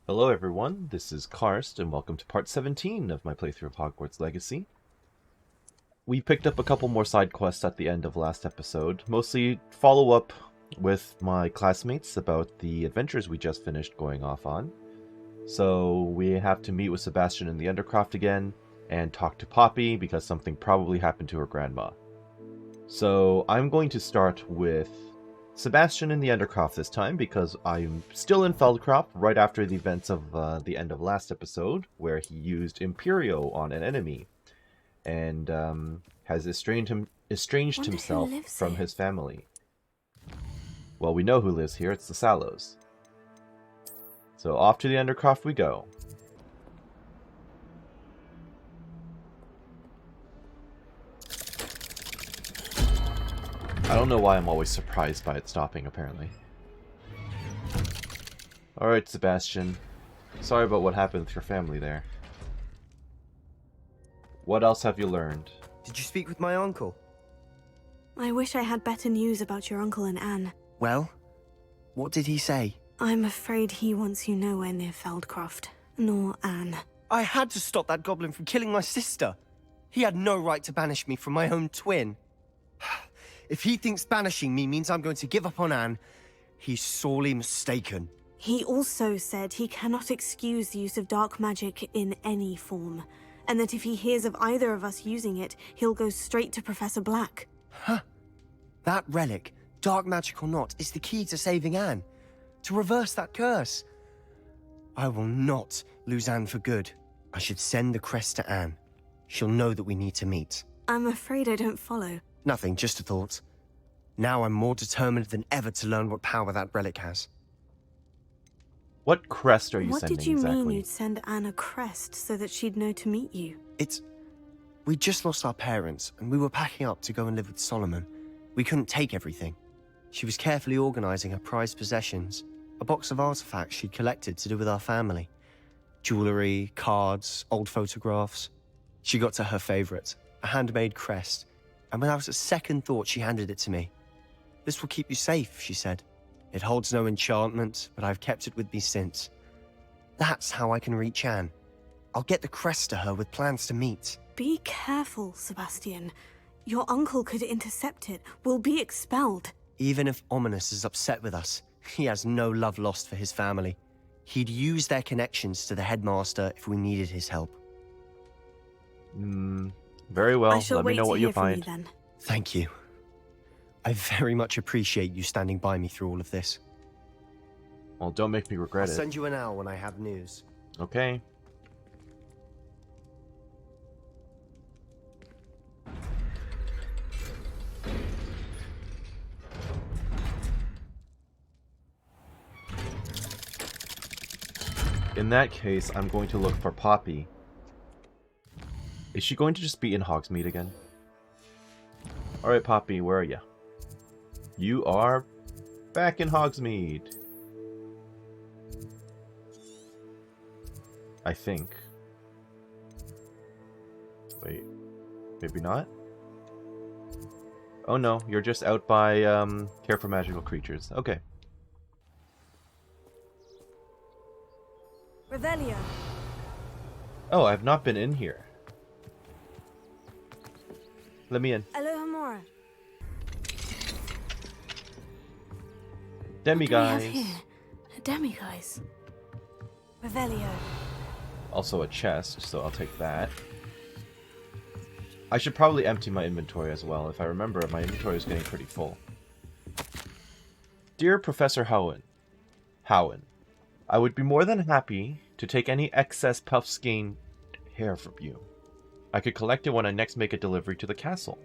Hello everyone, this is Karst, and welcome to part 17 of my playthrough of Hogwarts Legacy. We picked up a couple more side quests at the end of last episode, mostly follow-up with my classmates about the adventures we just finished going off on. So we have to meet with Sebastian in the Undercroft again, and talk to Poppy because something probably happened to her grandma. So I'm going to start with Sebastian in the Undercroft this time, because I'm still in Feldcroft right after the events of the end of last episode, where he used Imperio on an enemy, and has estranged himself from his family. Well, we know who lives here, it's the Sallows. So off to the Undercroft we go. I don't know why I'm always surprised by it stopping, apparently. Alright, Sebastian. Sorry about what happened with your family there. What else have you learned? Did you speak with my uncle? I wish I had better news about your uncle and Anne. Well, what did he say? I'm afraid he wants you nowhere near Feldcroft, nor Anne. I had to stop that goblin from killing my sister. He had no right to banish me from my own twin. If he thinks banishing me means I'm going to give up on Anne, he's sorely mistaken. He also said he cannot excuse the use of dark magic in any form, and that if he hears of either of us using it, he'll go straight to Professor Black. Huh. That relic, dark magic or not, is the key to saving Anne. To reverse that curse. I will not lose Anne for good. I should send the crest to Anne. She'll know that we need to meet. I'm afraid I don't follow. Nothing, just a thought. Now I'm more determined than ever to learn what power that relic has. What crest are you What sending did you exactly? mean you'd send Anne a crest so that she'd know to meet you? We just lost our parents, and we were packing up to go and live with Solomon. We couldn't take everything. She was carefully organizing her prized possessions, a box of artifacts she'd collected to do with our family. Jewelry, cards, old photographs. She got to her favorite, a handmade crest, and without a second thought she handed it to me. This will keep you safe, she said. It holds no enchantment, but I've kept it with me since. That's how I can reach Anne. I'll get the crest to her with plans to meet. Be careful, Sebastian. Your uncle could intercept it. We'll be expelled. Even if Ominous is upset with us, he has no love lost for his family. He'd use their connections to the headmaster if we needed his help. Very well, I shall let me wait know to what you hear from you find. then. Thank you. I very much appreciate you standing by me through all of this. Well, don't make me regret I'll it. send you an owl when I have news. Okay. In that case, I'm going to look for Poppy. Is she going to just be in Hogsmeade again? Alright, Poppy, where are you? You are back in Hogsmeade. I think. Wait. Maybe not? Oh no, you're just out by Care for Magical Creatures. Okay. Revelio. Oh, I've not been in here. Let me in. Alohomora. Demiguise. Here? Demiguise. Revelio. Also a chest, so I'll take that. I should probably empty my inventory as well. If I remember, my inventory is getting pretty full. Dear Professor Howen, I would be more than happy to take any excess puffskein hair from you. I could collect it when I next make a delivery to the castle.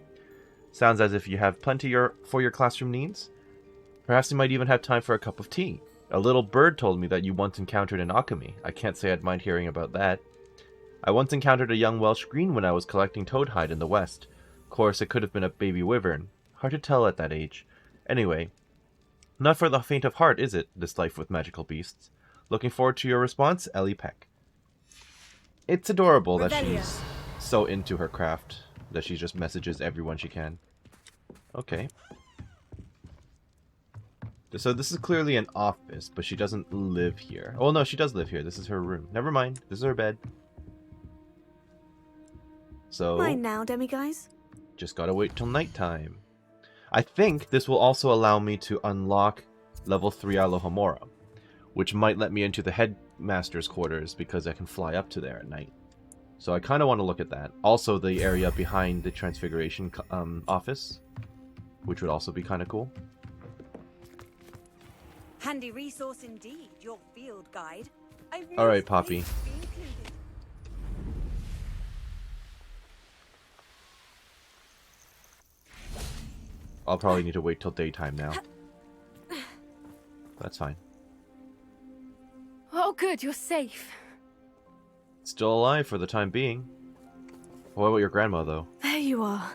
Sounds as if you have plenty for your classroom needs. Perhaps you might even have time for a cup of tea. A little bird told me that you once encountered an alchemy. I can't say I'd mind hearing about that. I once encountered a young Welsh green when I was collecting toadhide in the west. Of course, it could have been a baby wyvern. Hard to tell at that age. Anyway, not for the faint of heart, is it, this life with magical beasts? Looking forward to your response, Ellie Peck. It's adorable that she's so into her craft that she just messages everyone she can. Okay. So this is clearly an office, but she doesn't live here. Oh no, she does live here. This is her room. Never mind. This is her bed. So Mine now, demiguise. just gotta wait till nighttime. I think this will also allow me to unlock level 3 Alohomora, which might let me into the headmaster's quarters because I can fly up to there at night. So I kind of want to look at that. Also the area behind the Transfiguration office, which would also be kind of cool. Handy resource indeed, your field guide. All right, Poppy. I'll probably need to wait till daytime now. That's fine. Oh, good, you're safe. Still alive for the time being. What about your grandma, though? There you are.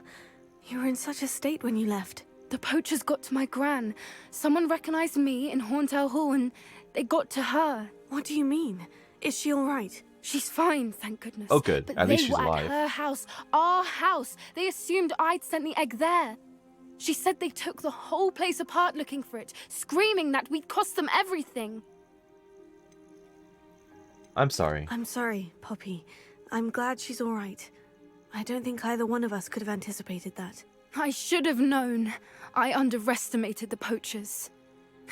You were in such a state when you left. The poachers got to my gran. Someone recognized me in Horntail Hall and they got to her. What do you mean? Is she all right? She's fine, thank goodness. Oh, good. But At least they she's were alive. at her house, our house. They assumed I'd sent the egg there. She said they took the whole place apart looking for it, screaming that we'd cost them everything. I'm sorry. I'm sorry, Poppy. I'm glad she's all right. I don't think either one of us could have anticipated that. I should have known. I underestimated the poachers.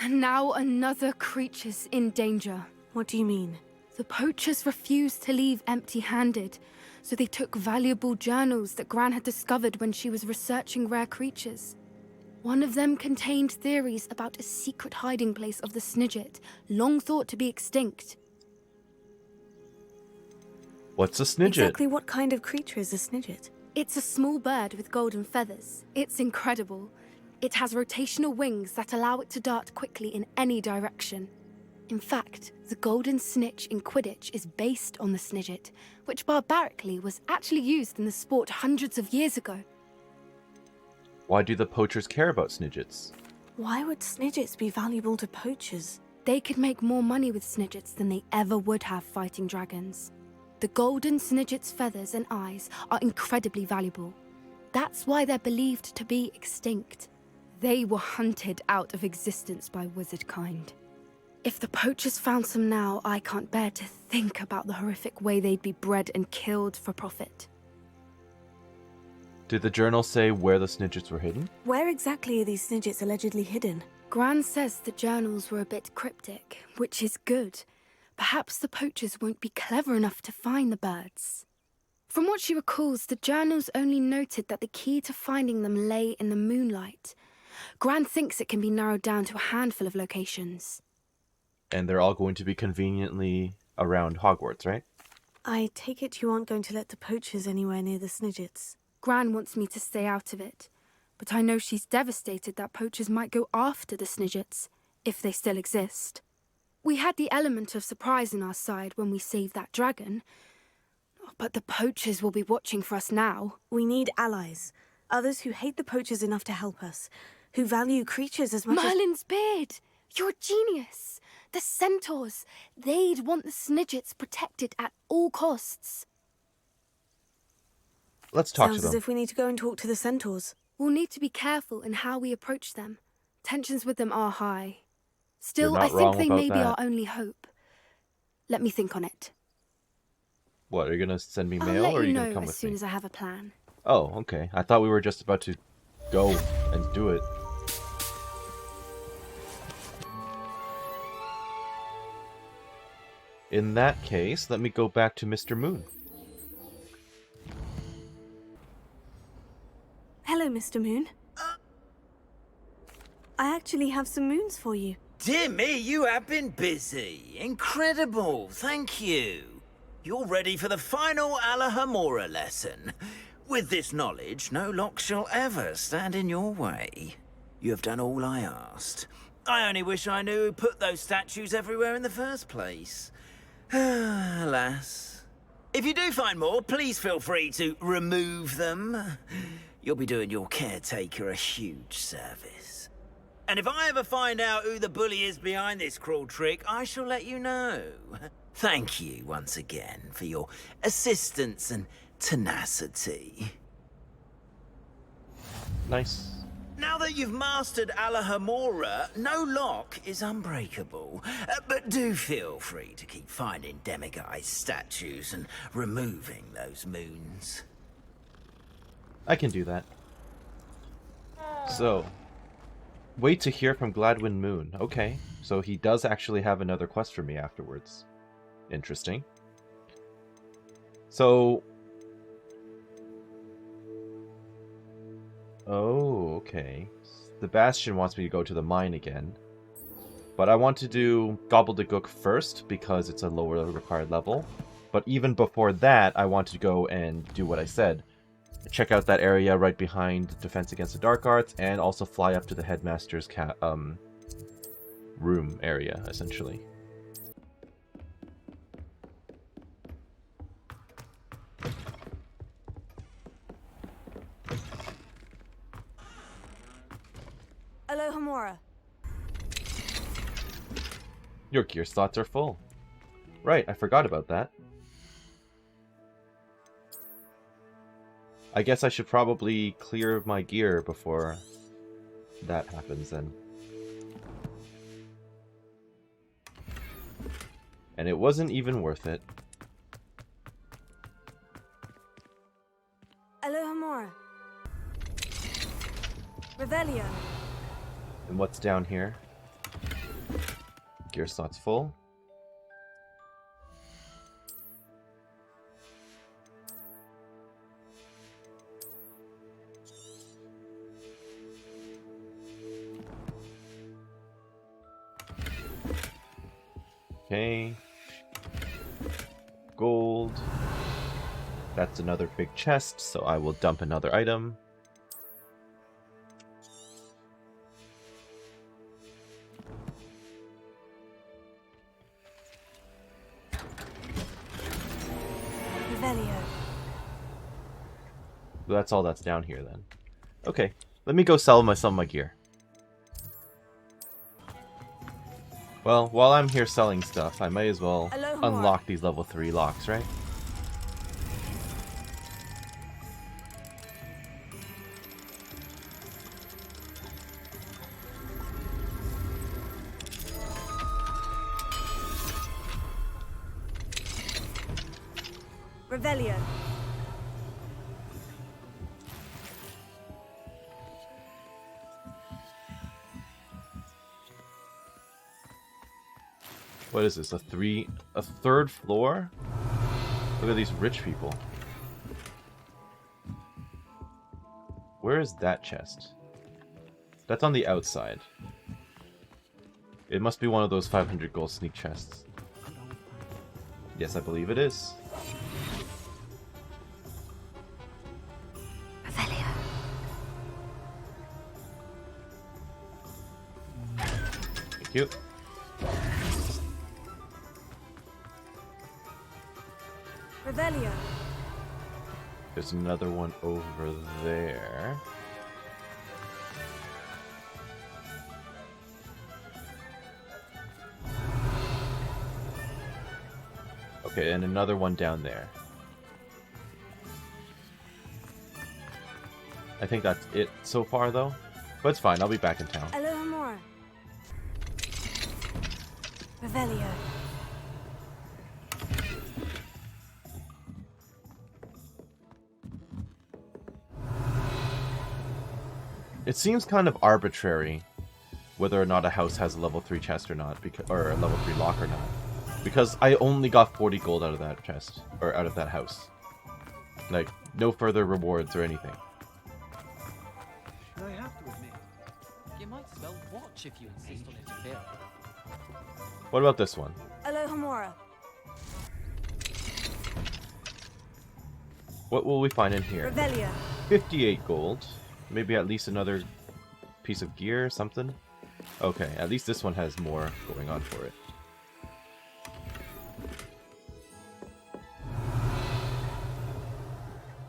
And now another creature's in danger. What do you mean? The poachers refused to leave empty-handed, so they took valuable journals that Gran had discovered when she was researching rare creatures. One of them contained theories about a secret hiding place of the Snidget, long thought to be extinct. What's a Snidget? Exactly what kind of creature is a Snidget? It's a small bird with golden feathers. It's incredible. It has rotational wings that allow it to dart quickly in any direction. In fact, the golden snitch in Quidditch is based on the Snidget, which barbarically was actually used in the sport hundreds of years ago. Why do the poachers care about Snidgets? Why would Snidgets be valuable to poachers? They could make more money with Snidgets than they ever would have fighting dragons. The golden Snidget's feathers and eyes are incredibly valuable. That's why they're believed to be extinct. They were hunted out of existence by wizard kind. If the poachers found some now, I can't bear to think about the horrific way they'd be bred and killed for profit. Did the journal say where the Snidgets were hidden? Where exactly are these Snidgets allegedly hidden? Gran says the journals were a bit cryptic, which is good. Perhaps the poachers won't be clever enough to find the birds. From what she recalls, the journals only noted that the key to finding them lay in the moonlight. Gran thinks it can be narrowed down to a handful of locations. And they're all going to be conveniently around Hogwarts, right? I take it you aren't going to let the poachers anywhere near the Snidgets. Gran wants me to stay out of it, but I know she's devastated that poachers might go after the Snidgets, if they still exist. We had the element of surprise on our side when we saved that dragon, but the poachers will be watching for us now. We need allies. Others who hate the poachers enough to help us. Who value creatures as much Merlin's beard! You're a genius! The centaurs! They'd want the Snidgets protected at all costs. Let's talk Sounds to as them. if we need to go and talk to the centaurs. We'll need to be careful in how we approach them. Tensions with them are high. Still, You're I not think wrong they about may be that. our only hope. Let me think on it. What, are you going to send me I'll mail, let or are you you going to know come as with soon me? as I have a plan. Oh, okay. I thought we were just about to go and do it. In that case, let me go back to Mr. Moon. Hello, Mr. Moon. I actually have some moons for you. Dear me, you have been busy. Incredible, thank you. You're ready for the final Alohomora lesson. With this knowledge, no lock shall ever stand in your way. You have done all I asked. I only wish I knew who put those statues everywhere in the first place. Alas. If you do find more, please feel free to remove them. You'll be doing your caretaker a huge service. And if I ever find out who the bully is behind this cruel trick, I shall let you know. Thank you once again for your assistance and tenacity. Nice. Now that you've mastered Alahamora, no lock is unbreakable. But do feel free to keep finding demiguise statues and removing those moons. I can do that. So, wait to hear from Gladwin Moon. Okay, so he does actually have another quest for me afterwards. Interesting. So... Oh, okay. Sebastian wants me to go to the mine again. But I want to do Gobbledegook first, because it's a lower required level. But even before that, I want to go and do what I said. Check out that area right behind Defense Against the Dark Arts, and also fly up to the Headmaster's room area, essentially. Alohomora. Your gear slots are full. Right, I forgot about that. I guess I should probably clear my gear before that happens then. And it wasn't even worth it. Alohomora. Revelio. And what's down here? Gear slots full. Okay. Gold. That's another big chest, so I will dump another item. Revelio. That's all that's down here then. Okay, let me go sell some of my gear. Well, while I'm here selling stuff, I may as well unlock these level 3 locks, right? Revelio. What is this? A third floor? Look at these rich people. Where is that chest? That's on the outside. It must be one of those 500 gold sneak chests. Yes, I believe it is. Revelio. Thank you. Revelio. There's another one over there. Okay, and another one down there. I think that's it so far, though. But it's fine, I'll be back in town. Alohomora. Revelio. It seems kind of arbitrary whether or not a house has a level 3 chest or not, or a level 3 lock or not. Because I only got 40 gold out of that chest, or out of that house. Like, no further rewards or anything. I have to admit, you might as well watch if you insist on interfering. What about this one? Alohomora. What will we find in here? Revelio. 58 gold. Maybe at least another piece of gear or something? Okay, at least this one has more going on for it.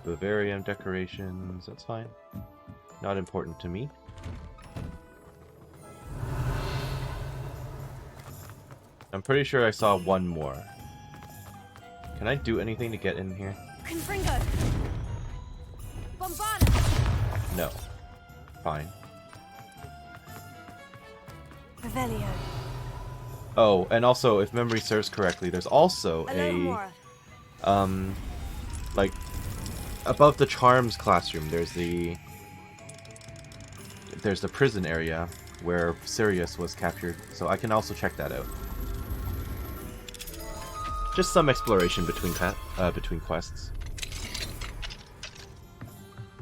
Vivarium decorations, that's fine. Not important to me. I'm pretty sure I saw one more. Can I do anything to get in here? Confringo. Bombana. No. Fine. Revelio. Oh, and also, if memory serves correctly, there's also Alohomora. like, above the charms classroom, there's the prison area where Sirius was captured, so I can also check that out. Just some exploration between quests.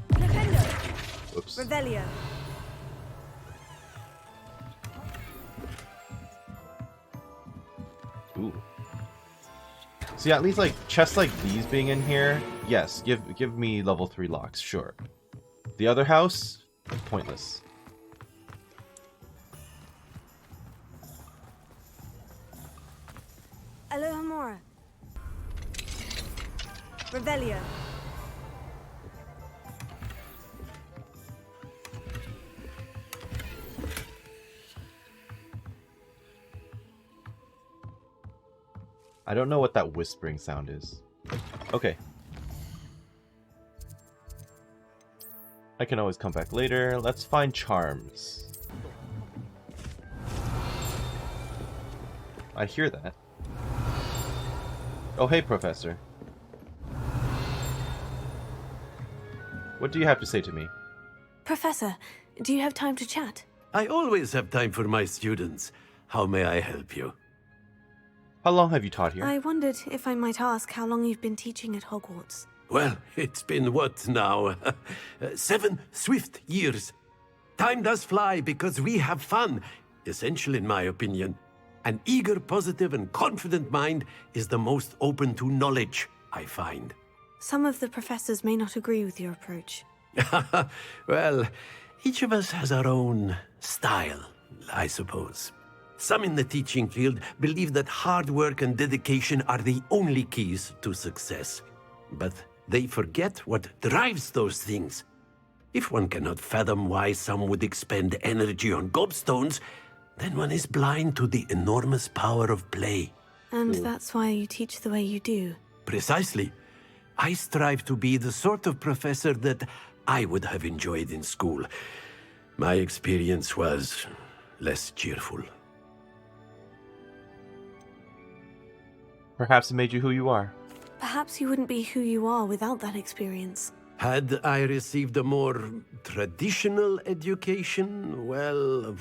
Flipendo. Oops. Revelio. Ooh. See, at least like chests like these being in here, yes, give me level 3 locks, sure. The other house, pointless. Alohomora. Revelio. I don't know what that whispering sound is. Okay. I can always come back later. Let's find charms. I hear that. Oh, hey, Professor. What do you have to say to me? Professor, do you have time to chat? I always have time for my students. How may I help you? How long have you taught here? I wondered if I might ask how long you've been teaching at Hogwarts. Well, it's been what now? 7 swift years. Time does fly because we have fun. Essential in my opinion. An eager, positive, and confident mind is the most open to knowledge, I find. Some of the professors may not agree with your approach. Well, each of us has our own style, I suppose. Some in the teaching field believe that hard work and dedication are the only keys to success. But they forget what drives those things. If one cannot fathom why some would expend energy on gobstones, then one is blind to the enormous power of play. And that's why you teach the way you do. Precisely. I strive to be the sort of professor that I would have enjoyed in school. My experience was less cheerful. Perhaps it made you who you are. Perhaps you wouldn't be who you are without that experience. Had I received a more traditional education, well,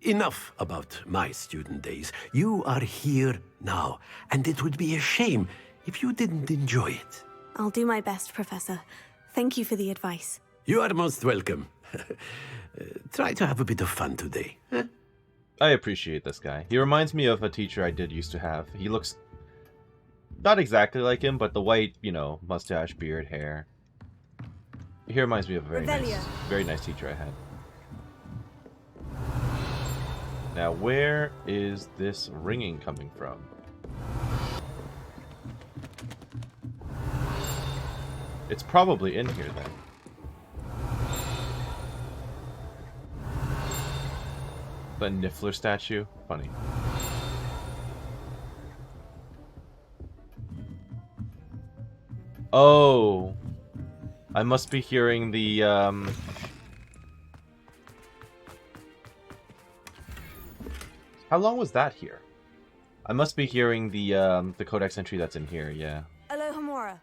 enough about my student days. You are here now, and it would be a shame if you didn't enjoy it. I'll do my best, Professor. Thank you for the advice. You are most welcome. Try to have a bit of fun today. Huh? I appreciate this guy. He reminds me of a teacher I did used to have. He looks not exactly like him, but the white, mustache, beard, hair. He reminds me of a very nice teacher I had. Now, where is this ringing coming from? It's probably in here, then. The Niffler statue? Funny. Oh! I must be hearing the, How long was that here? I must be hearing the codex entry that's in here, yeah. Alohomora.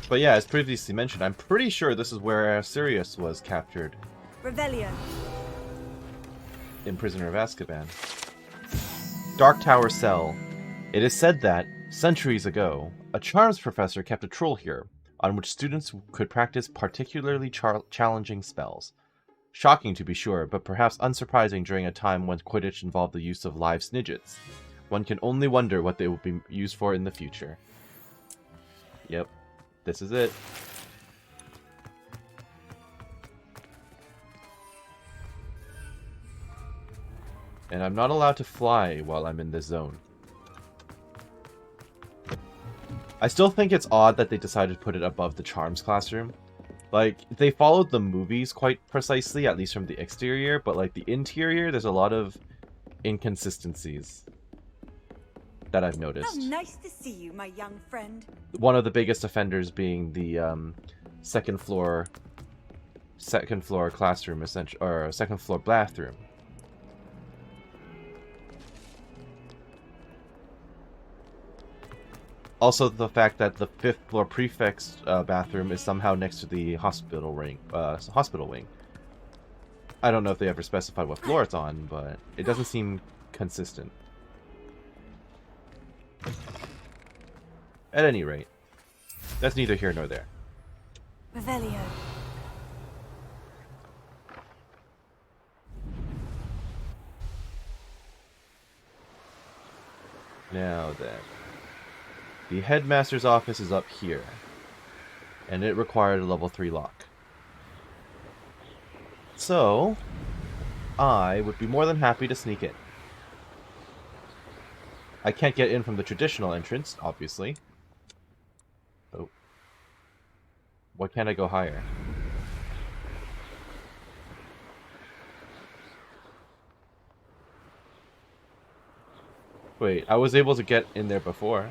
But yeah, as previously mentioned, I'm pretty sure this is where Sirius was captured. Revelio. In Prisoner of Azkaban. Dark Tower Cell. It is said that, centuries ago, a charms professor kept a troll here, on which students could practice particularly challenging spells. Shocking to be sure, but perhaps unsurprising during a time when Quidditch involved the use of live snidgets. One can only wonder what they will be used for in the future. Yep. This is it. And I'm not allowed to fly while I'm in this zone. I still think it's odd that they decided to put it above the charms classroom. Like, they followed the movies quite precisely, at least from the exterior, but like the interior, there's a lot of inconsistencies that I've How noticed. nice to see you, my young friend. One of the biggest offenders being the second floor classroom, essentially, or second floor bathroom. Also, the fact that the 5th floor prefect's bathroom is somehow next to the hospital wing. I don't know if they ever specified what floor it's on, but it doesn't seem consistent. At any rate, that's neither here nor there. Revelio. Now then. The headmaster's office is up here, and it required a level 3 lock. So, I would be more than happy to sneak in. I can't get in from the traditional entrance, obviously. Oh. Why can't I go higher? Wait, I was able to get in there before.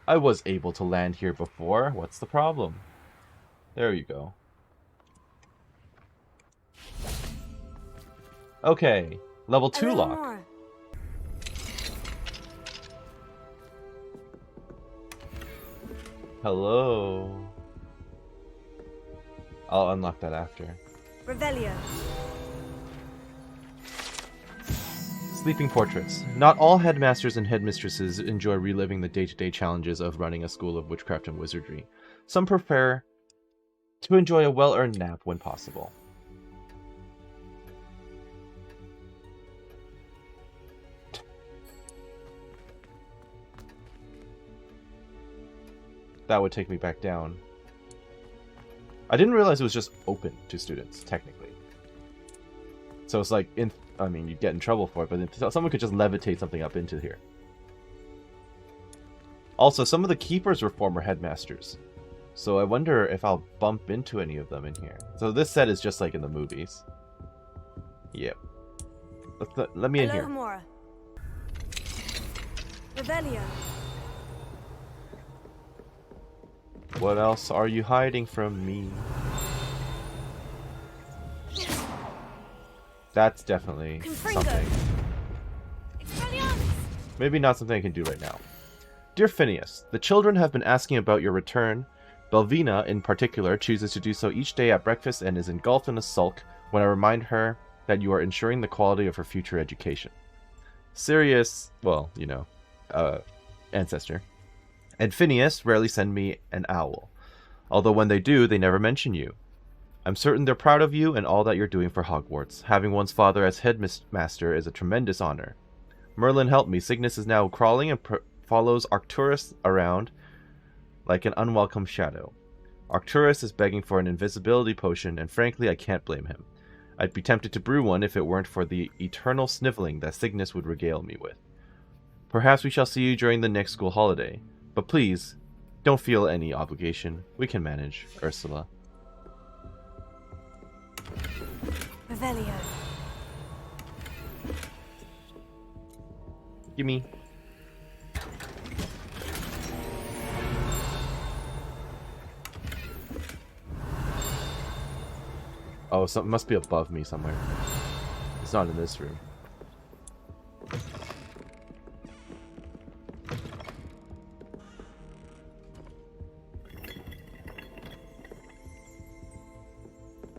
I was able to land here before. What's the problem? There you go. Okay, level 2 lock. Alohomora. Hello. I'll unlock that after. Revelio. Sleeping Portraits. Not all headmasters and headmistresses enjoy reliving the day-to-day challenges of running a school of witchcraft and wizardry. Some prefer to enjoy a well-earned nap when possible. That would take me back down. I didn't realize it was just open to students, technically. So it's like, I mean, you'd get in trouble for it, but if someone could just levitate something up into here. Also, some of the keepers were former headmasters. So I wonder if I'll bump into any of them in here. So this set is just like in the movies. Yep. Let me in here. Alohomora. Revelio. What else are you hiding from me? That's definitely something. Maybe not something I can do right now. Dear Phineas, the children have been asking about your return. Belvina, in particular, chooses to do so each day at breakfast and is engulfed in a sulk when I remind her that you are ensuring the quality of her future education. Sirius, well, you know, ancestor, and Phineas rarely send me an owl, although when they do, they never mention you. I'm certain they're proud of you and all that you're doing for Hogwarts. Having one's father as headmaster is a tremendous honor. Merlin, help me. Cygnus is now crawling and follows Arcturus around like an unwelcome shadow. Arcturus is begging for an invisibility potion, and frankly, I can't blame him. I'd be tempted to brew one if it weren't for the eternal sniveling that Cygnus would regale me with. Perhaps we shall see you during the next school holiday. But please, don't feel any obligation. We can manage, Ursula. Revelio. Gimme. Oh, something must be above me somewhere. It's not in this room.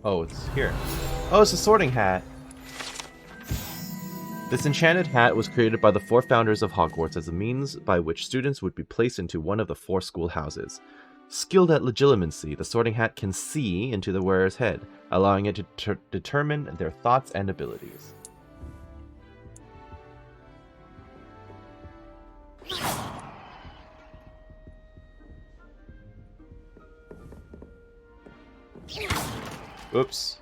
Oh, it's here. Oh, it's a sorting hat! This enchanted hat was created by the 4 founders of Hogwarts as a means by which students would be placed into one of the 4 schoolhouses. Skilled at legilimency, the sorting hat can see into the wearer's head, allowing it to determine their thoughts and abilities. Oops.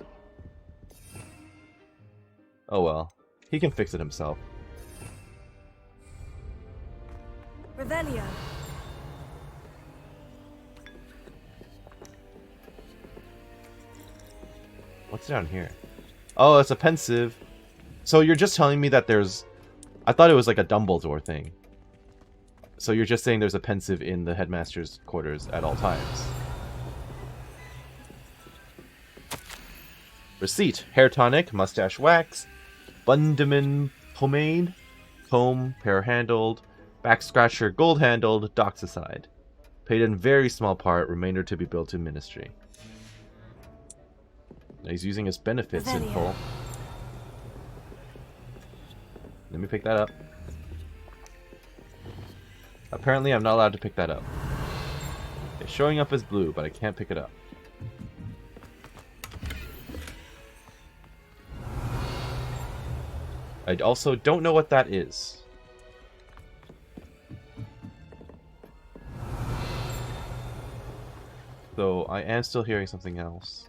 Oh well. He can fix it himself. Revelio. What's down here? Oh, it's a pensive. So you're just telling me that there's... I thought it was like a Dumbledore thing. So you're just saying there's a pensive in the headmaster's quarters at all times. Receipt. Hair tonic, mustache wax, Bundaman pomade, comb, pear-handled, back scratcher, gold-handled, doxicide. Paid in very small part, remainder to be billed to ministry. Now he's using his benefits in full. Let me pick that up. Apparently I'm not allowed to pick that up. It's showing up as blue, but I can't pick it up. I also don't know what that is. So I am still hearing something else.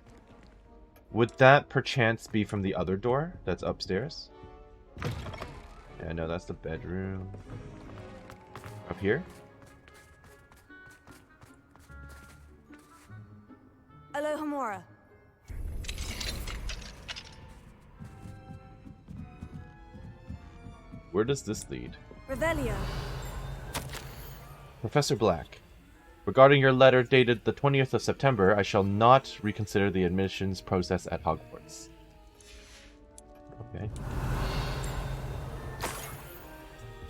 Would that perchance be from the other door that's upstairs? Yeah, no, that's the bedroom. Up here? Alohomora. Where does this lead? Revelio. Professor Black, regarding your letter dated the 20th of September, I shall not reconsider the admissions process at Hogwarts. Okay.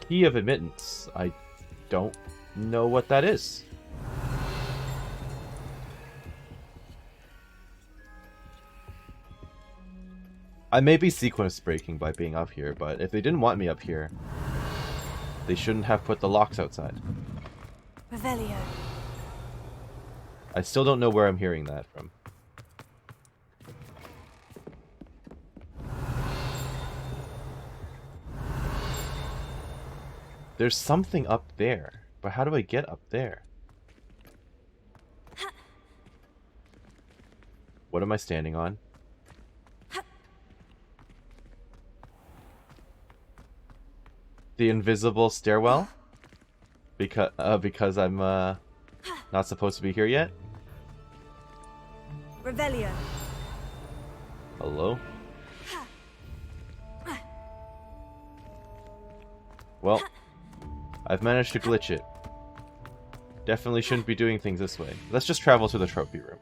Key of admittance. I don't know what that is. I may be sequence breaking by being up here, but if they didn't want me up here, they shouldn't have put the locks outside. Revelio. I still don't know where I'm hearing that from. There's something up there, but how do I get up there? What am I standing on? The invisible stairwell? Because I'm not supposed to be here yet? Revelio. Hello? Well, I've managed to glitch it. Definitely shouldn't be doing things this way. Let's just travel to the trophy room.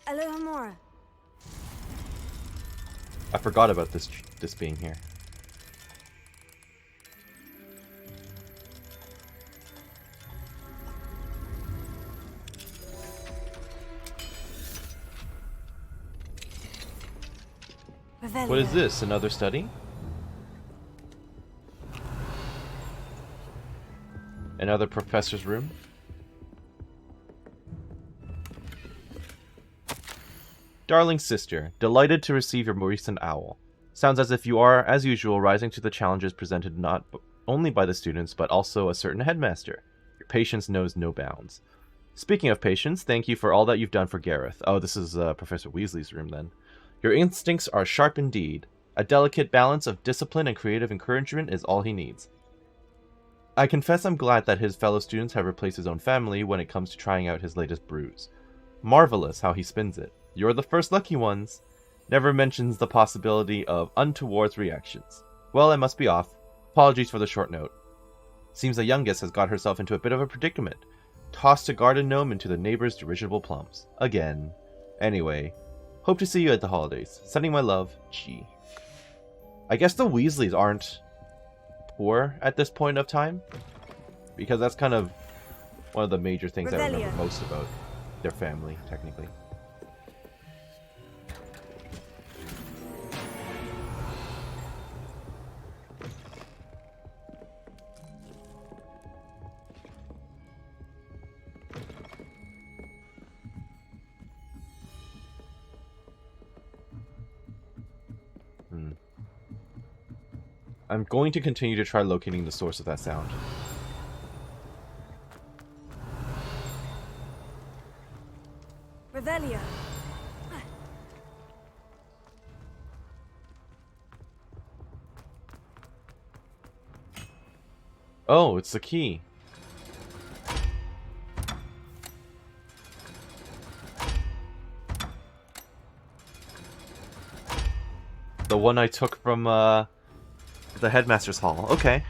Alohomora. I forgot about this being here. Revelio. What is this? Another study? Another professor's room? Darling sister, delighted to receive your recent owl. Sounds as if you are, as usual, rising to the challenges presented not only by the students, but also a certain headmaster. Your patience knows no bounds. Speaking of patience, thank you for all that you've done for Gareth. Oh, this is Professor Weasley's room then. Your instincts are sharp indeed. A delicate balance of discipline and creative encouragement is all he needs. I confess I'm glad that his fellow students have replaced his own family when it comes to trying out his latest brews. Marvelous how he spins it. You're the first lucky ones. Never mentions the possibility of untoward reactions. Well, I must be off. Apologies for the short note. Seems the youngest has got herself into a bit of a predicament. Tossed a garden gnome into the neighbor's dirigible plums. Again. Anyway, hope to see you at the holidays. Sending my love, G. I guess the Weasleys aren't poor at this point of time, because that's kind of one of the major things I remember most about their family, technically. I'm going to continue to try locating the source of that sound. Revelio. Oh, it's the key. The one I took from the headmaster's hall. Okay.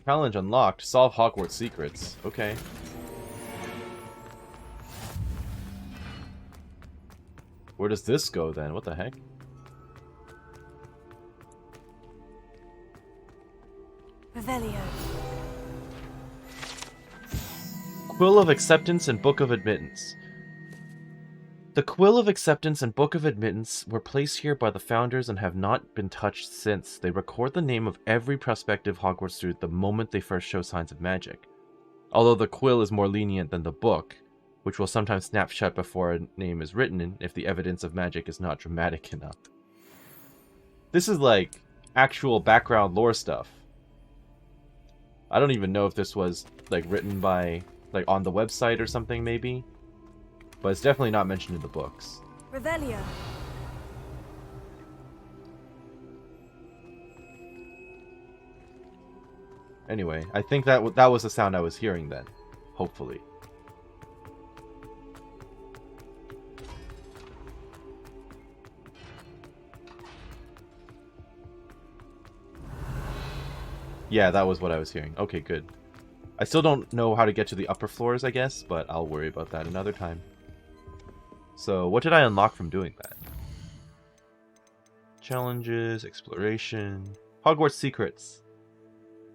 Challenge unlocked. Solve Hogwarts secrets. Okay. Where does this go then? What the heck? Revelio. Quill of Acceptance and Book of Admittance. The Quill of Acceptance and Book of Admittance were placed here by the founders and have not been touched since. They record the name of every prospective Hogwarts student the moment they first show signs of magic. Although the Quill is more lenient than the book, which will sometimes snap shut before a name is written in if the evidence of magic is not dramatic enough. This is like actual background lore stuff. I don't even know if this was like written by like on the website or something maybe, but it's definitely not mentioned in the books. Revelio. Anyway, I think that was the sound I was hearing then. Hopefully. Yeah, that was what I was hearing. Okay, good. I still don't know how to get to the upper floors, I guess, but I'll worry about that another time. So, what did I unlock from doing that? Challenges, exploration, Hogwarts secrets.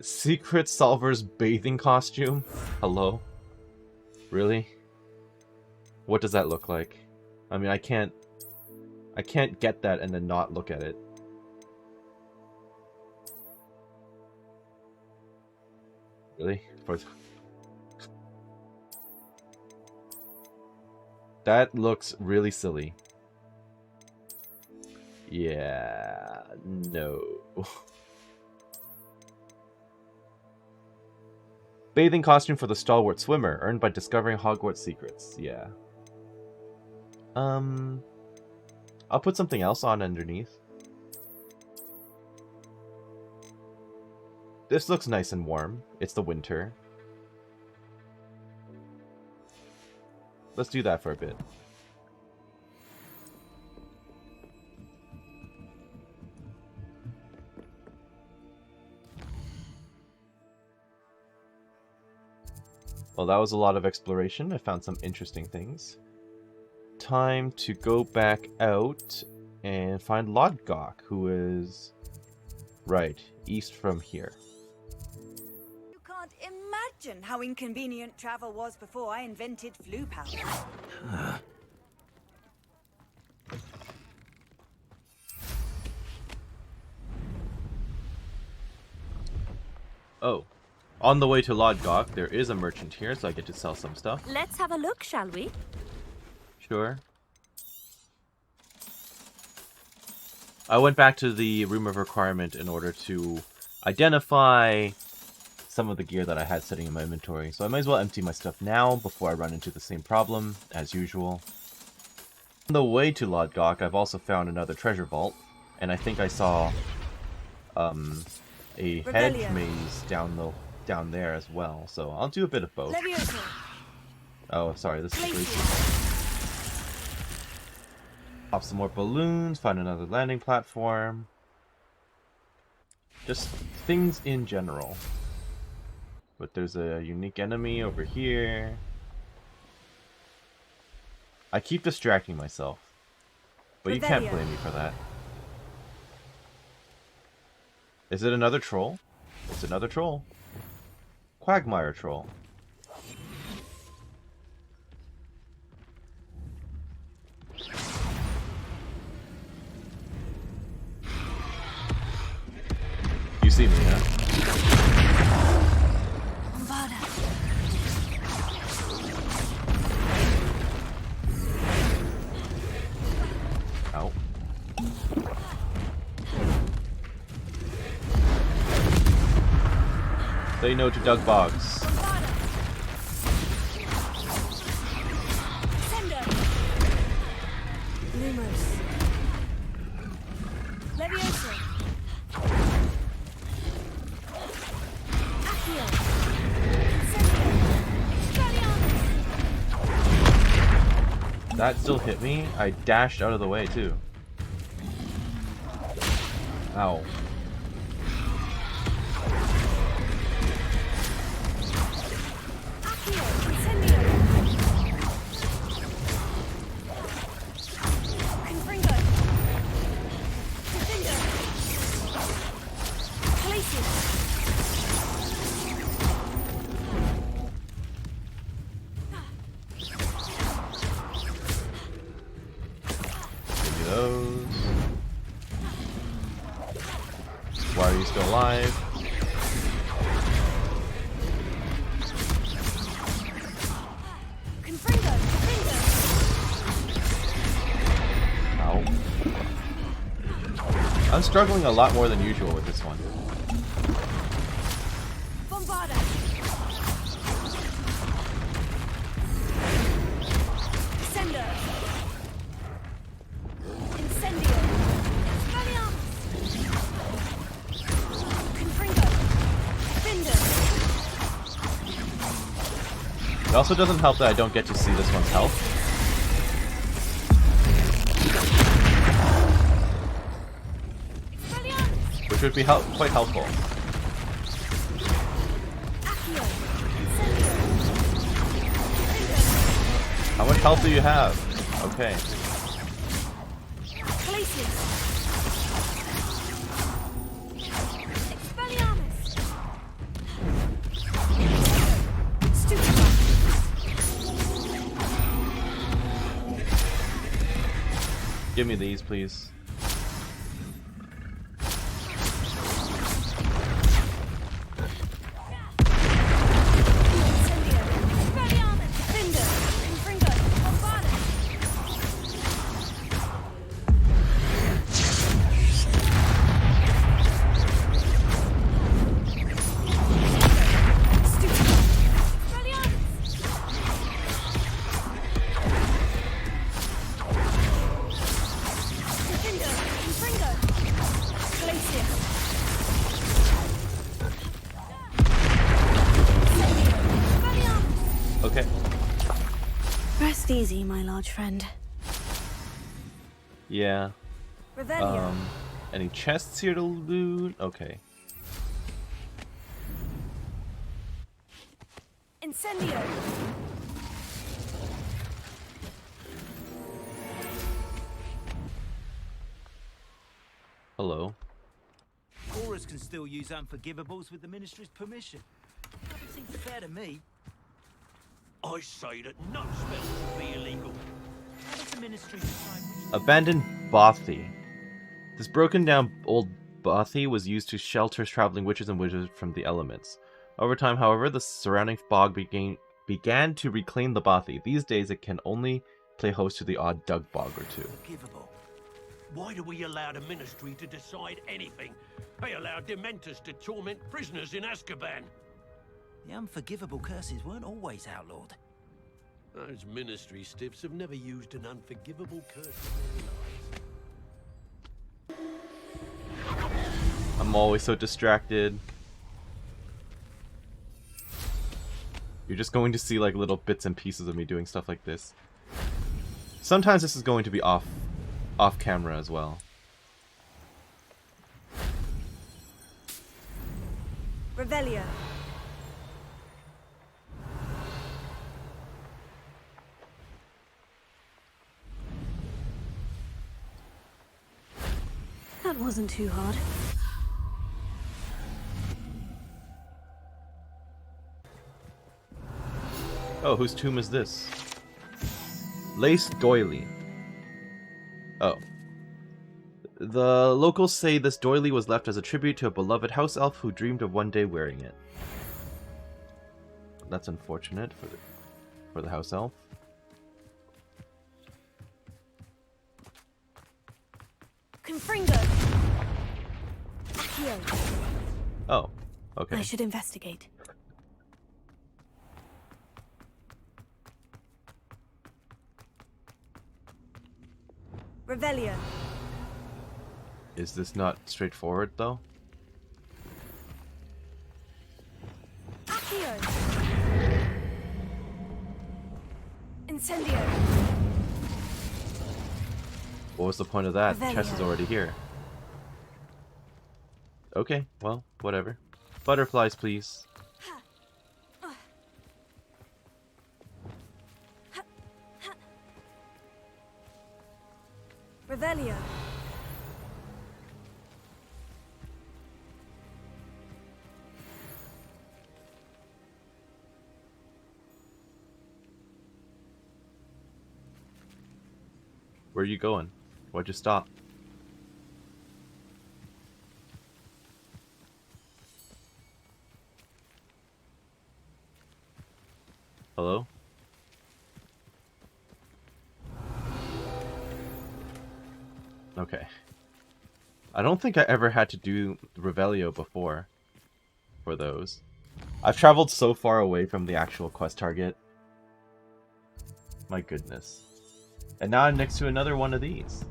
Secret Solver's bathing costume? Hello? Really? What does that look like? I mean, I can't get that and then not look at it. Really? That looks really silly. Yeah, no. Bathing costume for the stalwart swimmer, earned by discovering Hogwarts secrets. Yeah. I'll put something else on underneath. This looks nice and warm. It's the winter. Let's do that for a bit. Well, that was a lot of exploration. I found some interesting things. Time to go back out and find Lodgok, who is right east from here. You can't imagine how inconvenient travel was before I invented flu powder. Oh. On the way to Lodgok, there is a merchant here, so I get to sell some stuff. Let's have a look, shall we? Sure. I went back to the Room of Requirement in order to identify some of the gear that I had sitting in my inventory, so I might as well empty my stuff now before I run into the same problem, as usual. On the way to Lodgok, I've also found another treasure vault, and I think I saw a hedge maze down there as well, so I'll do a bit of both. Leviosa. Oh, sorry, this is Gracie. Pop some more balloons, find another landing platform. Just things in general. But there's a unique enemy over here. I keep distracting myself. But you can't blame me for that. Is it another troll? It's another troll. Quagmire troll. You see me, huh? Say no to Doug Boggs. Lumos. Levioso. Accio. Incendio. That still hit me. I dashed out of the way too. Ow. Accio. Incendio. Confringo. Defender. Glacius. Give me those. Why are you still alive? Confringo. Defender. Ow. I'm struggling a lot more than usual with this one. Bombarda. Sender. Incendio. Expelliarmus. Confringo. Defender. It also doesn't help that I don't get to see this one's health. Expelliarmus. Which would be quite helpful. Accio. Incendio. Defender. How much health do you have? Okay. Glacius. Expelliarmus. Stupefy. Give me these, please. Incendio. Expelliarmus. Defender. Confringo. Bombarda. Stupefy. Expelliarmus. Defender. Confringo. Glacius. Expelliarmus. Okay. Rest easy, my large friend. Yeah. Revelio. Any chests here to loot? Okay. Incendio. Hello. Chorus can still use unforgivables with the Ministry's permission. That seems fair to me. I say that no spell should be illegal. How does the Ministry decide which... Abandoned Bothy. This broken down old Bothy was used to shelter traveling witches and wizards from the elements. Over time, however, the surrounding bog began to reclaim the Bothy. These days, it can only play host to the odd Dug Bog or two. Forgivable? Why do we allow the Ministry to decide anything? They allow Dementors to torment prisoners in Azkaban. The unforgivable curses weren't always outlawed. Those Ministry stiffs have never used an unforgivable curse in their lives. I'm always so distracted. You're just going to see like little bits and pieces of me doing stuff like this. Sometimes this is going to be off camera as well. Revelio. That wasn't too hard. Oh, whose tomb is this? Lace Doily. Oh. The locals say this doily was left as a tribute to a beloved house elf who dreamed of one day wearing it. That's unfortunate for the house elf. Confringo. Accio. Oh, okay. Okay. I should investigate. Revelio. Is this not straightforward, though? Accio. Incendio. What was the point of that? Revelio. Chess is already here. Okay, well, whatever. Butterflies, please. Revelio. Where are you going? Why'd you stop? Hello? Okay. I don't think I ever had to do Revelio before for those. I've traveled so far away from the actual quest target. My goodness. And now I'm next to another one of these.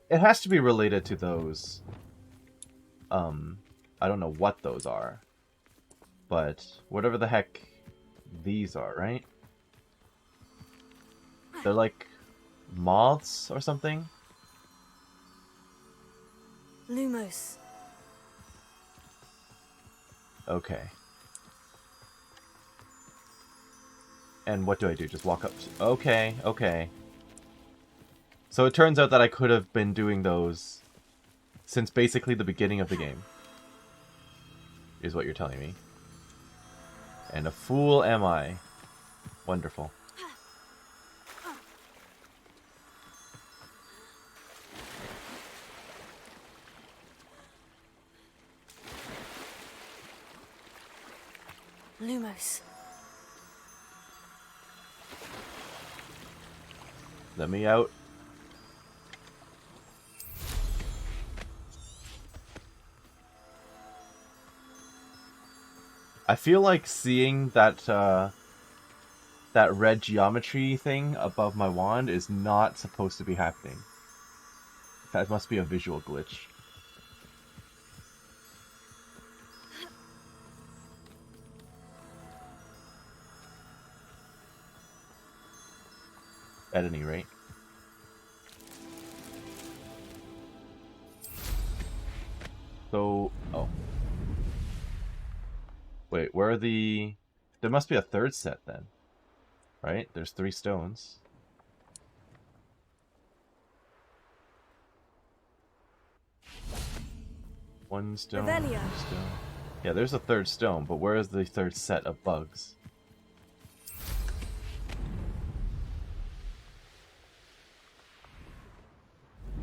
It has to be related to those. I don't know what those are. But whatever the heck these are, right? They're like moths or something? Lumos. Okay. And what do I do? Just walk up? Okay, okay. So it turns out that I could have been doing those since basically the beginning of the game. Is what you're telling me. And a fool am I. Wonderful. Lumos. Let me out. I feel like seeing that that red geometry thing above my wand is not supposed to be happening. That must be a visual glitch. At any rate. So, oh. Wait, where are the... There must be a third set then. Right? There's 3 stones. One stone, Revelio. one stone. Yeah, there's a third stone, but where is the third set of bugs?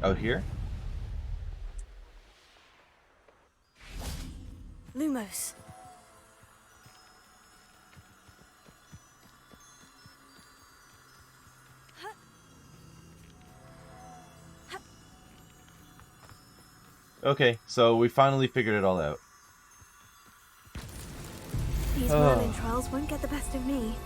Out here? Lumos. Okay, so we finally figured it all out. These Merlin trials won't get the best of me.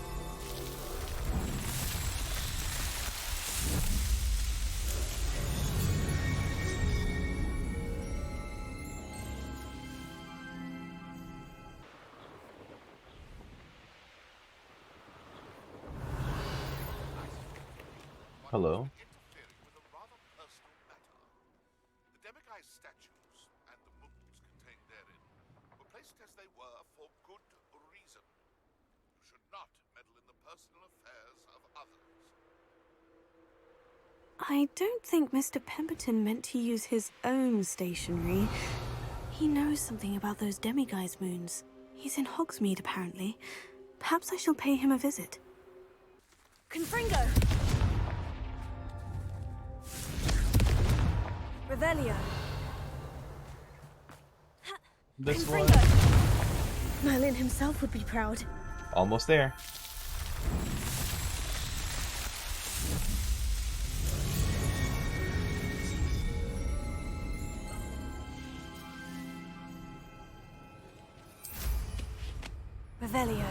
Hello? Interfering with a rather personal matter. The demiguise statues and the moons contained therein were placed as they were for good reason. You should not meddle in the personal affairs of others. I don't think Mr. Pemberton meant to use his own stationery. He knows something about those demiguise moons. He's in Hogsmeade, apparently. Perhaps I shall pay him a visit. Confringo. Revelio. This one. Confringo. Merlin himself would be proud. Almost there. Revelio.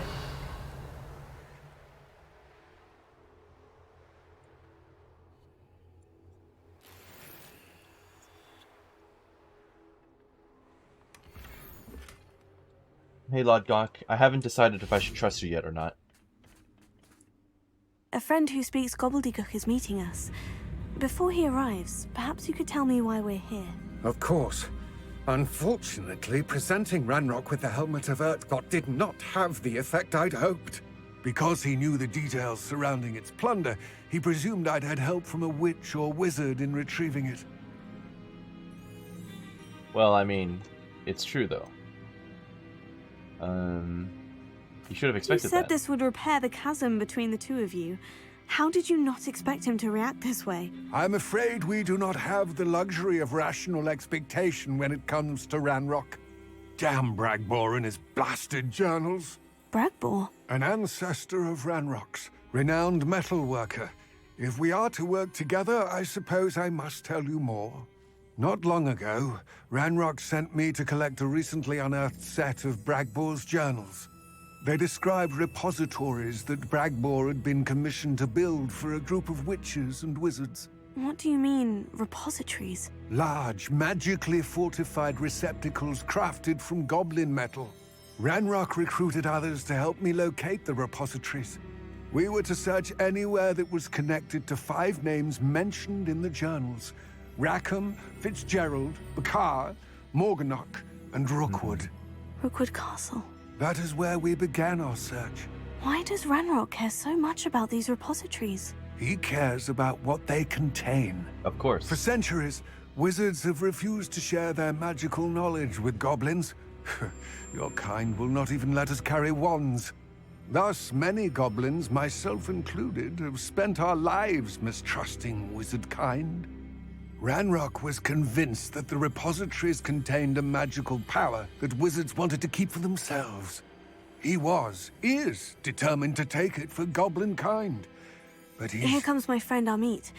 Hey, Lodgok, I haven't decided if I should trust you yet or not. A friend who speaks Gobbledegook is meeting us. Before he arrives, perhaps you could tell me why we're here. Of course. Unfortunately, presenting Ranrock with the Helmet of Urtkot did not have the effect I'd hoped. Because he knew the details surrounding its plunder, he presumed I'd had help from a witch or wizard in retrieving it. Well, I mean, it's true, though. You should have expected that. You said this would repair the chasm between the two of you. How did you not expect him to react this way? I'm afraid we do not have the luxury of rational expectation when it comes to Ranrock. Damn Bragbor and his blasted journals. Bragbor? An ancestor of Ranrock's, renowned metal worker. If we are to work together, I suppose I must tell you more. Not long ago, Ranrock sent me to collect a recently unearthed set of Bragbor's journals. They described repositories that Bragbor had been commissioned to build for a group of witches and wizards. What do you mean, repositories? Large, magically fortified receptacles crafted from goblin metal. Ranrock recruited others to help me locate the repositories. We were to search anywhere that was connected to 5 names mentioned in the journals: Rackham, Fitzgerald, Bakar, Morganach, and Rookwood. Rookwood Castle. That is where we began our search. Why does Ranrock care so much about these repositories? He cares about what they contain. Of course. For centuries, wizards have refused to share their magical knowledge with goblins. Your kind will not even let us carry wands. Thus, many goblins, myself included, have spent our lives mistrusting wizard kind. Ranrock was convinced that the repositories contained a magical power that wizards wanted to keep for themselves. He is determined to take it for goblin kind. But Here comes my friend Amit.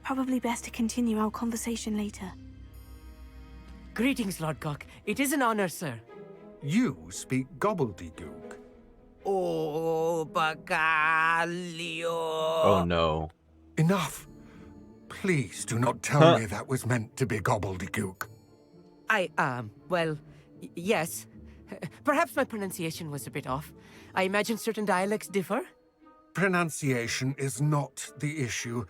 Probably best to continue our conversation later. Greetings, Lodgok. It is an honor, sir. You speak Gobbledegook. Oh, Bacalio. Oh no. Enough. Please do not tell me that was meant to be Gobbledegook. Yes. Perhaps my pronunciation was a bit off. I imagine certain dialects differ. Pronunciation is not the issue.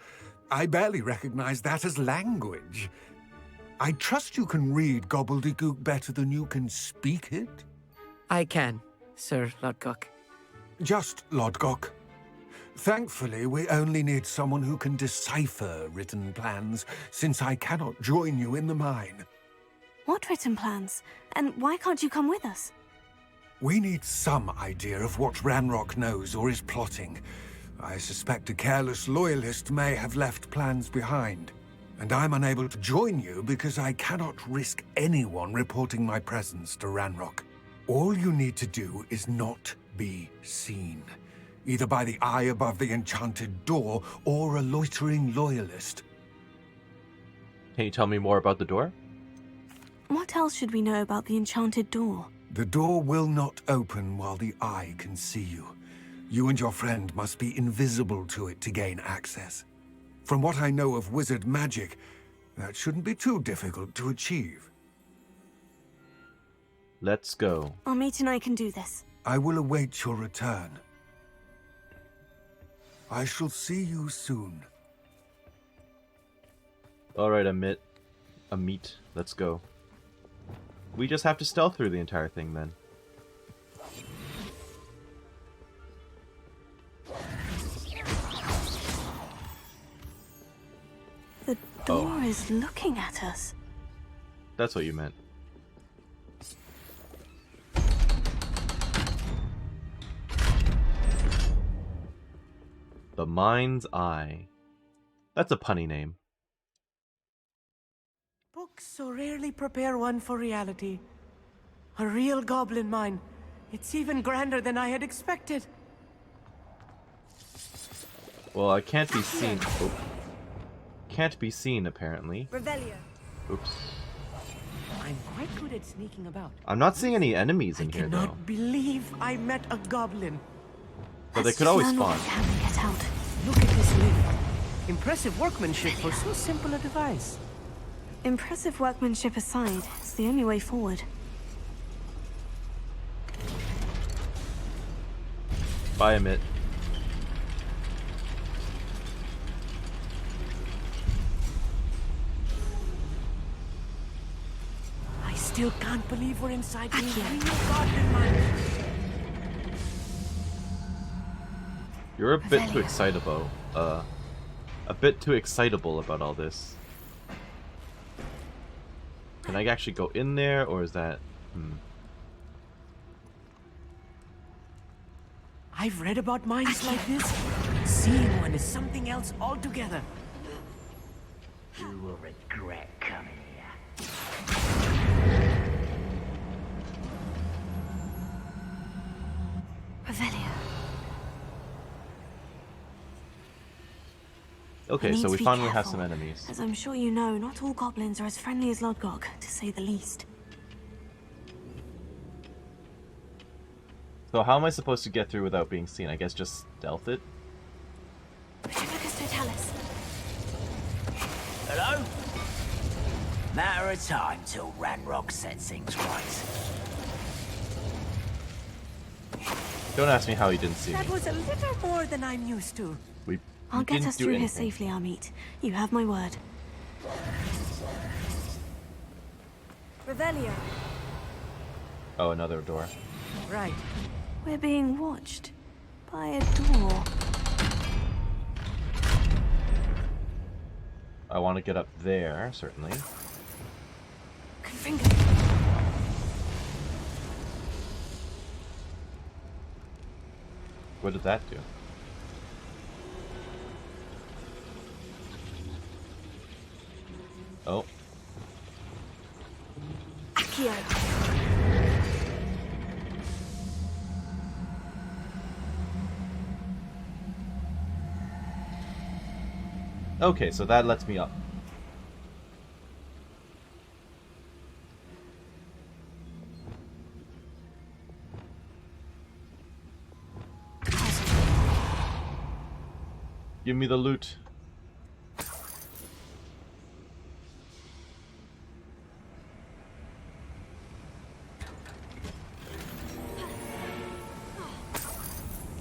I barely recognize that as language. I trust you can read Gobbledegook better than you can speak it? I can, Sir Lodgok. Just Lodgok. Thankfully, we only need someone who can decipher written plans, since I cannot join you in the mine. What written plans? And why can't you come with us? We need some idea of what Ranrock knows or is plotting. I suspect a careless loyalist may have left plans behind. And I'm unable to join you because I cannot risk anyone reporting my presence to Ranrock. All you need to do is not be seen. Either by the eye above the enchanted door, or a loitering loyalist. Can you tell me more about the door? What else should we know about the enchanted door? The door will not open while the eye can see you. You and your friend must be invisible to it to gain access. From what I know of wizard magic, that shouldn't be too difficult to achieve. Let's go. Amit and I can do this. I will await your return. I shall see you soon. Alright, Amit, let's go. We just have to stealth through the entire thing then. The door is looking at us. That's what you meant. The Mind's Eye. That's a punny name. Books so rarely prepare one for reality. A real goblin mine. It's even grander than I had expected. Well, I can't be seen. Oh. Can't be seen, apparently. Revelio. Oops. I'm quite good at sneaking about. I'm not seeing any enemies in I here though. cannot believe I met a goblin. But they Let's could just always learn what spawn. we can and get out. Look at this lift. Impressive workmanship for so simple a device. Impressive workmanship aside, it's the only way forward. Bye, Amit. I still can't believe we're inside the real goblin mine. You're a bit too excitable. A bit too excitable about all this. Can I actually go in there, or is that? I've read about mines like this. Seeing one is something else altogether. You will regret coming here. Revelio. Okay, I need so to we be finally have careful. some enemies. As I'm sure you know, not all goblins are as friendly as Lodgok, to say the least. So how am I supposed to get through without being seen? I guess just stealth it? Hello? Matter of time till Ranrock sets things right. Don't ask me how he didn't see me. That was a little more than I'm used to. I'll get didn't us do through here anything. safely, Amit. You have my word. Revelio. Oh, another door. Right. We're being watched by a door. I want to get up there, certainly. Finger. What did that do? Oh. Accio. Okay, so that lets me up. Give me the loot.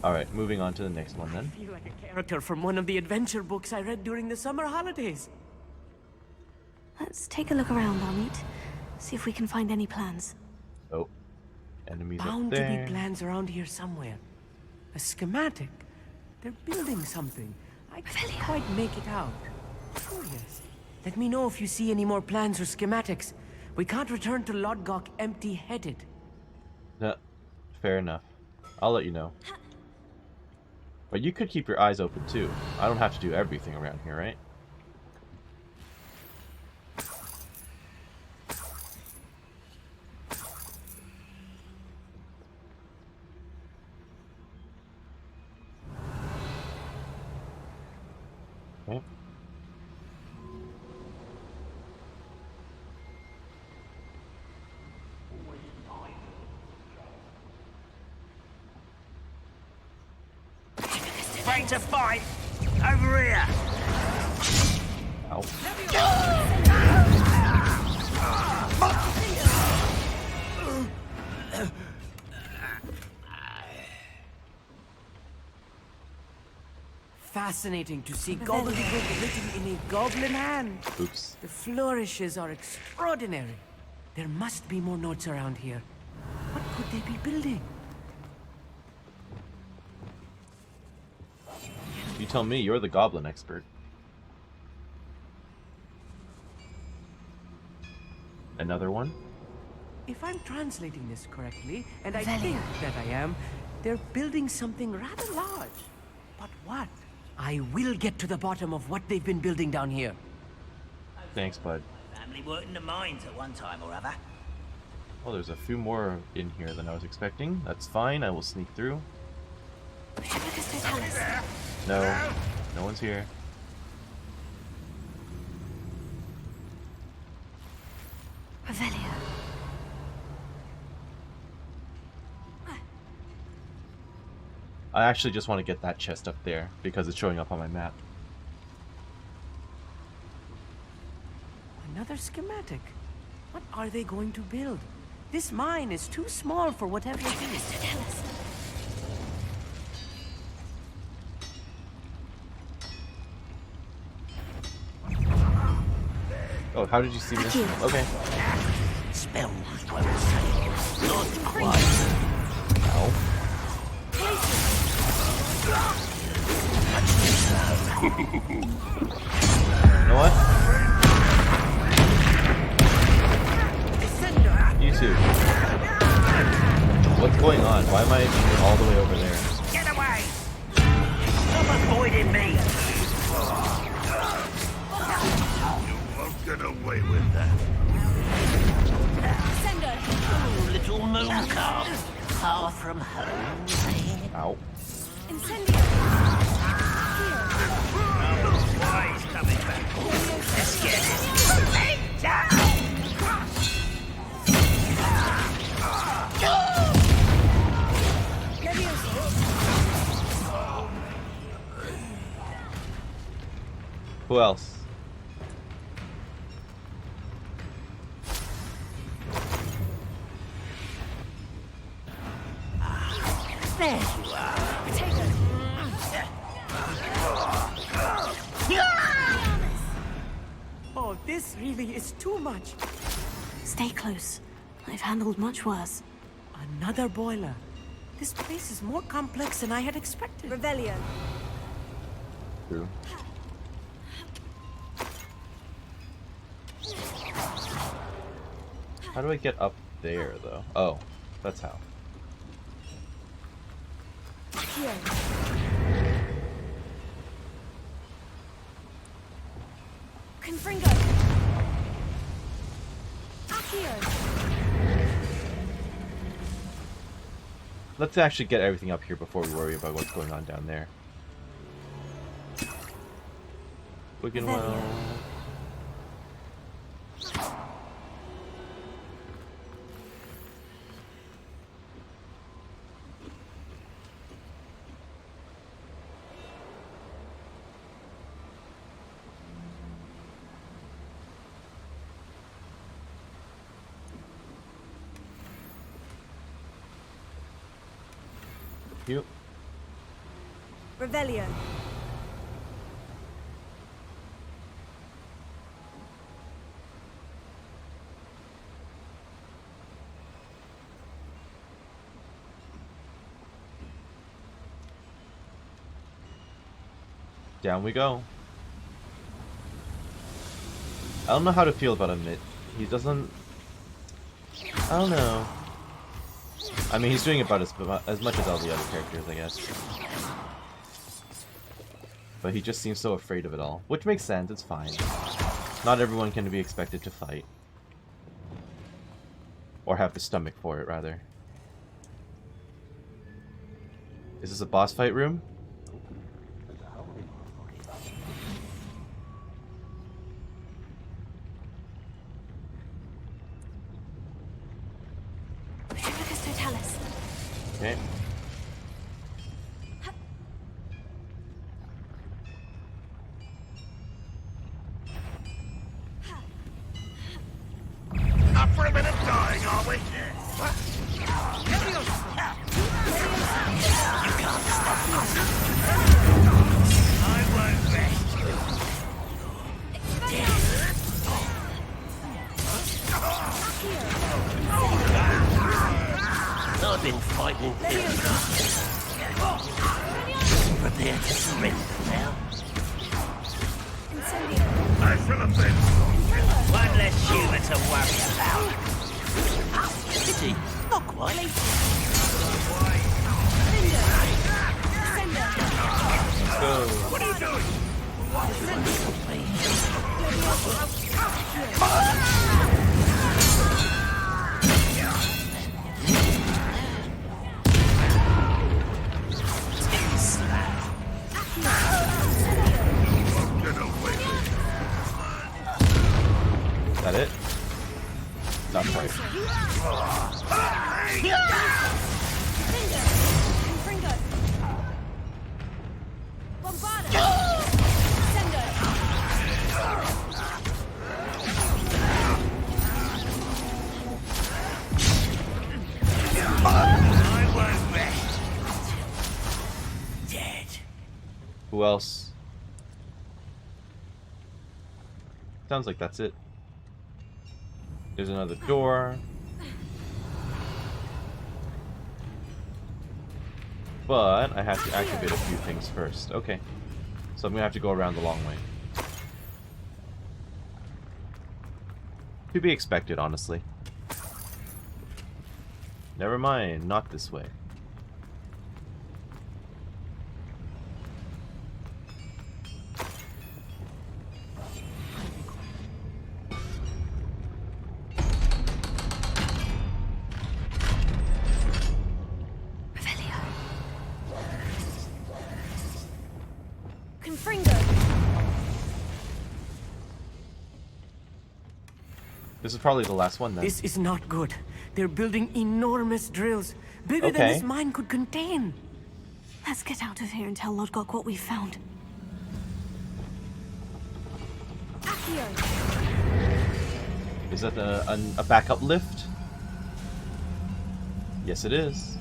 Alright, moving on to the next one then. I feel like a character from one of the adventure books I read during the summer holidays. Let's take a look around, Amit. See if we can find any plans. Oh. Enemies Bound up to there. be plans around here somewhere. A schematic. They're building something. I can't quite make it out. Curious. Let me know if you see any more plans or schematics. We can't return to Lodgok empty-headed. No, fair enough. I'll let you know. But you could keep your eyes open too. I don't have to do everything around here, right? Okay. Ready to fight! Over here! Ow. Fascinating to see Gobbledegook written in a goblin hand. Oops. The flourishes are extraordinary. There must be more notes around here. What could they be building? You tell me, you're the goblin expert. Another one? If I'm translating this correctly, and I think that I am, they're building something rather large. But what? I will get to the bottom of what they've been building down here. Thanks, bud. Family worked in the mines at one time or other. Oh, there's a few more in here than I was expecting. That's fine, I will sneak through. No, no one's here. Revelio. I actually just want to get that chest up there because it's showing up on my map. Another schematic. What are they going to build? This mine is too small for whatever it is. Tell us. Oh, how did you see this? Okay. Spells well said, not quite. Ow. You know what? You too. What's going on? Why am I all the way over there? Get away! Stop avoiding me! You won't get away with that. Oh, little moon calf. Far from home, eh? Ow. Incendio. Why he's coming back? Let's get it. Down! Who else? There you are. Oh, this really is too much. Stay close. I've handled much worse. Another boiler. This place is more complex than I had expected. Revelio. True. How do I get up there, though? Oh, that's how. Here. Confringo. Accio. Let's actually get everything up here before we worry about what's going on down there. Looking well. Yep. Revelio. Down we go. I don't know how to feel about Amit. He doesn't... I don't know. I mean, he's doing about as much as all the other characters, I guess. But he just seems so afraid of it all. Which makes sense, it's fine. Not everyone can be expected to fight. Or have the stomach for it, rather. Is this a boss fight room? Okay. Up for a minute dying, are we? You can't stop me. I won't rest. I've been fighting prepare to surrender now. I shall avenge you. One less human to worry about. Pity, not quite. Let's go. What are you doing? Is that it? Who else? Sounds like that's it. There's another door. But I have to activate a few things first. Okay. So I'm gonna have to go around the long way. To be expected, honestly. Never mind, not this way. This is probably the last one then. This is not good. They're building enormous drills, bigger than this mine could contain. Let's get out of here and tell Lodgok what we found. Is that a backup lift? Yes, it is.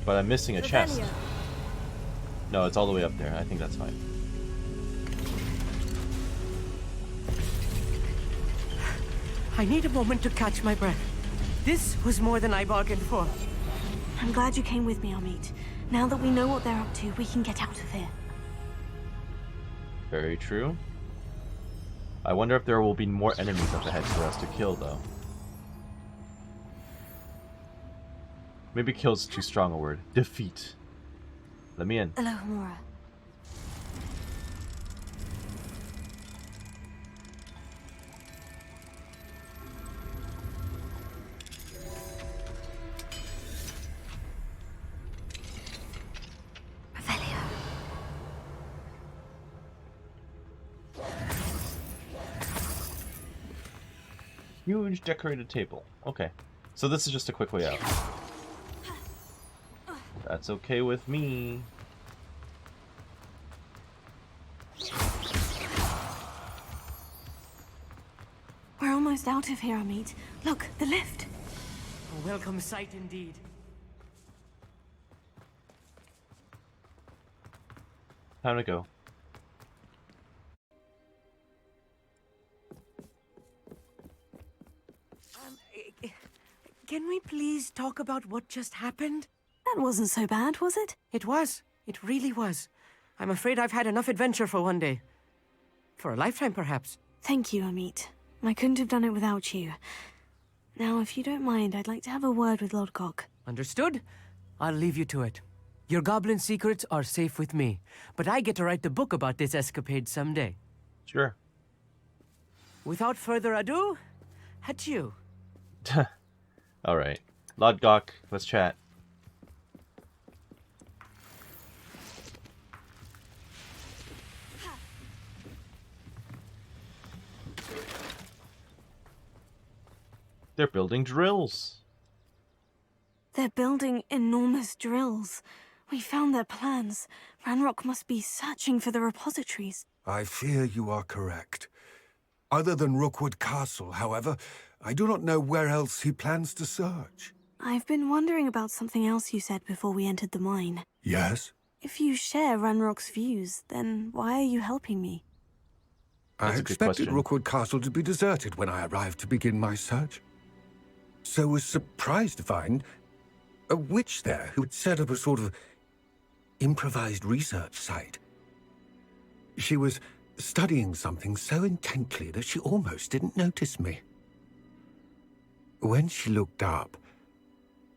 But I'm missing a chest. No, it's all the way up there. I think that's fine. I need a moment to catch my breath. This was more than I bargained for. I'm glad you came with me, Amit. Now that we know what they're up to, we can get out of here. Very true. I wonder if there will be more enemies up ahead for us to kill, though. Maybe kill's too strong a word. Defeat. Let me in. Alohomora. Huge decorated table. Okay. So this is just a quick way out. That's okay with me. We're almost out of here, Amit. Look, the lift. A welcome sight indeed. Time to go. Can we please talk about what just happened? That wasn't so bad, was it? It was. It really was. I'm afraid I've had enough adventure for one day. For a lifetime, perhaps. Thank you, Amit. I couldn't have done it without you. Now, if you don't mind, I'd like to have a word with Lodgok. Understood? I'll leave you to it. Your goblin secrets are safe with me, but I get to write the book about this escapade someday. Sure. Without further ado, adieu. Alright. Lodgok, let's chat. They're building drills. They're building enormous drills. We found their plans. Ranrock must be searching for the repositories. I fear you are correct. Other than Rookwood Castle, however, I do not know where else he plans to search. I've been wondering about something else you said before we entered the mine. Yes? If you share Ranrock's views, then why are you helping me? I expected Rookwood Castle to be deserted when I arrived to begin my search. So was surprised to find a witch there who had set up a sort of improvised research site. She was studying something so intently that she almost didn't notice me. When she looked up,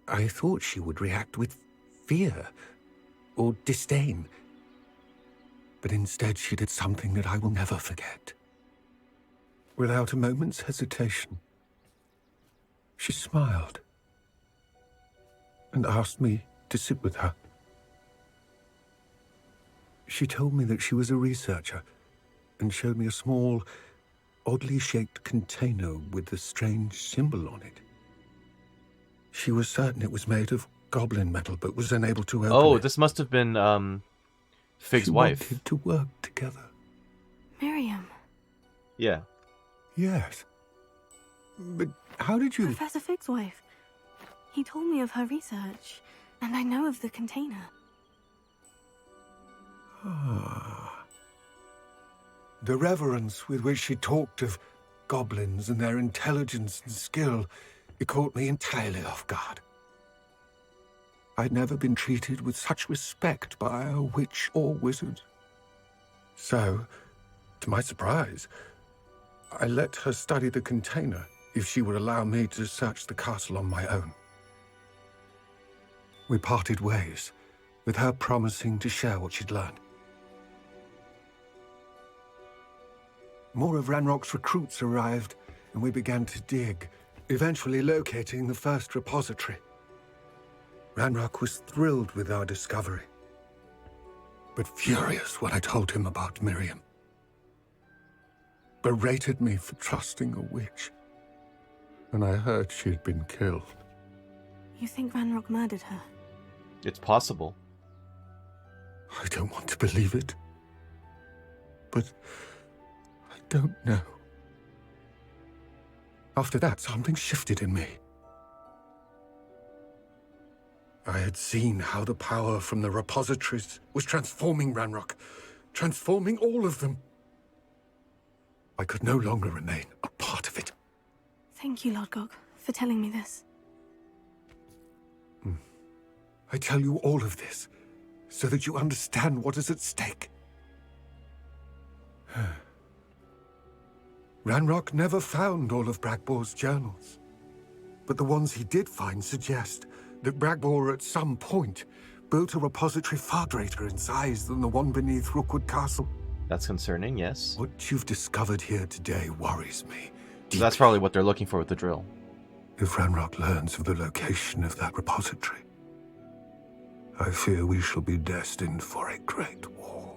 I thought she would react with fear or disdain. But instead she did something that I will never forget. Without a moment's hesitation, she smiled and asked me to sit with her. She told me that she was a researcher and showed me a small, oddly shaped container with a strange symbol on it. She was certain it was made of goblin metal, but was unable to open it. This must have been Fig's She wife. wanted to work together. Miriam. Yeah. Yes. But how did you... Professor Fig's wife. He told me of her research. And I know of the container. The reverence with which she talked of goblins and their intelligence and skill, it caught me entirely off guard. I'd never been treated with such respect by a witch or wizard. So, to my surprise, I let her study the container if she would allow me to search the castle on my own. We parted ways, with her promising to share what she'd learned. More of Ranrock's recruits arrived, and we began to dig, eventually locating the first repository. Ranrock was thrilled with our discovery, but furious when I told him about Miriam. Berated me for trusting a witch, and I heard she'd been killed. You think Ranrock murdered her? It's possible. I don't want to believe it, but I don't know. After that, something shifted in me. I had seen how the power from the repositories was transforming Ranrock, transforming all of them. I could no longer remain a part of it. Thank you, Lord Gog, for telling me this. I tell you all of this so that you understand what is at stake. Ranrock never found all of Bragbor's journals, but the ones he did find suggest that Bragbor at some point built a repository far greater in size than the one beneath Rookwood Castle. That's concerning, yes. What you've discovered here today worries me. So that's probably what they're looking for with the drill. If Ranrock learns of the location of that repository, I fear we shall be destined for a great war.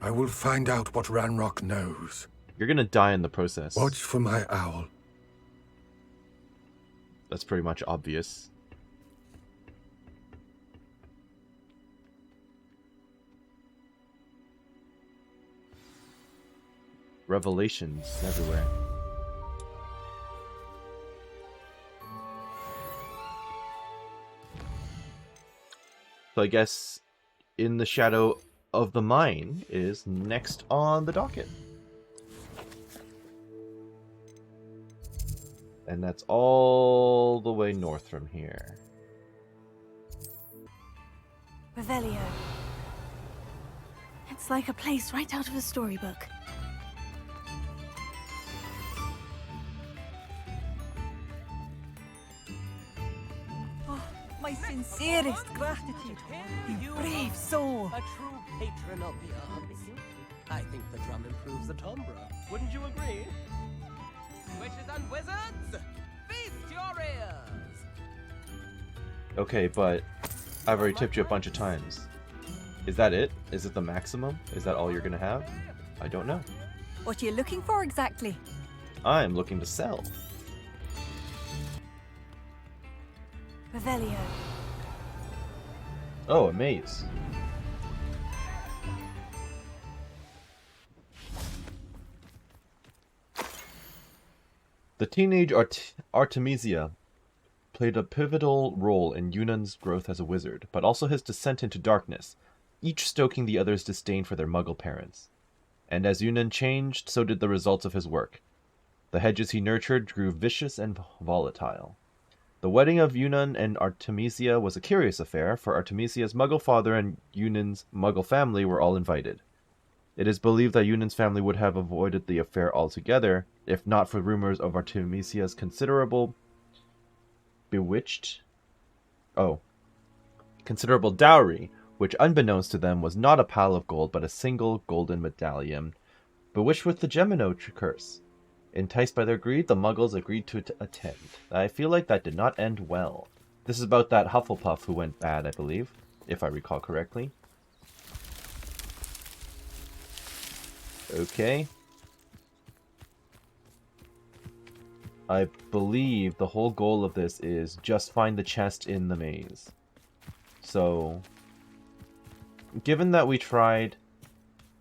I will find out what Ranrock knows. You're gonna die in the process. Watch for my owl. That's pretty much obvious. Revelations everywhere. So I guess In the Shadow of the Mine is next on the docket. And that's all the way north from here. Revelio. It's like a place right out of a storybook. Oh, my sincerest gratitude. You brave soul. A true patron of the arts. I think the drum improves the timbre. Wouldn't you agree? Witches and wizards, feast your ears! Okay, but I've already tipped you a bunch of times. Is that it? Is it the maximum? Is that all you're gonna have? I don't know. What are you looking for exactly? I'm looking to sell. Revelio. Oh, a maze. The teenage Artemisia played a pivotal role in Yunan's growth as a wizard, but also his descent into darkness, each stoking the other's disdain for their muggle parents. And as Yunan changed, so did the results of his work. The hedges he nurtured grew vicious and volatile. The wedding of Yunan and Artemisia was a curious affair, for Artemisia's muggle father and Yunan's muggle family were all invited. It is believed that Yunan's family would have avoided the affair altogether, if not for rumors of Artemisia's considerable considerable dowry, which unbeknownst to them was not a pile of gold but a single golden medallion, bewitched with the Gemino curse. Enticed by their greed, the Muggles agreed to attend. I feel like that did not end well. This is about that Hufflepuff who went bad, I believe, if I recall correctly. Okay. I believe the whole goal of this is just find the chest in the maze. So, given that we tried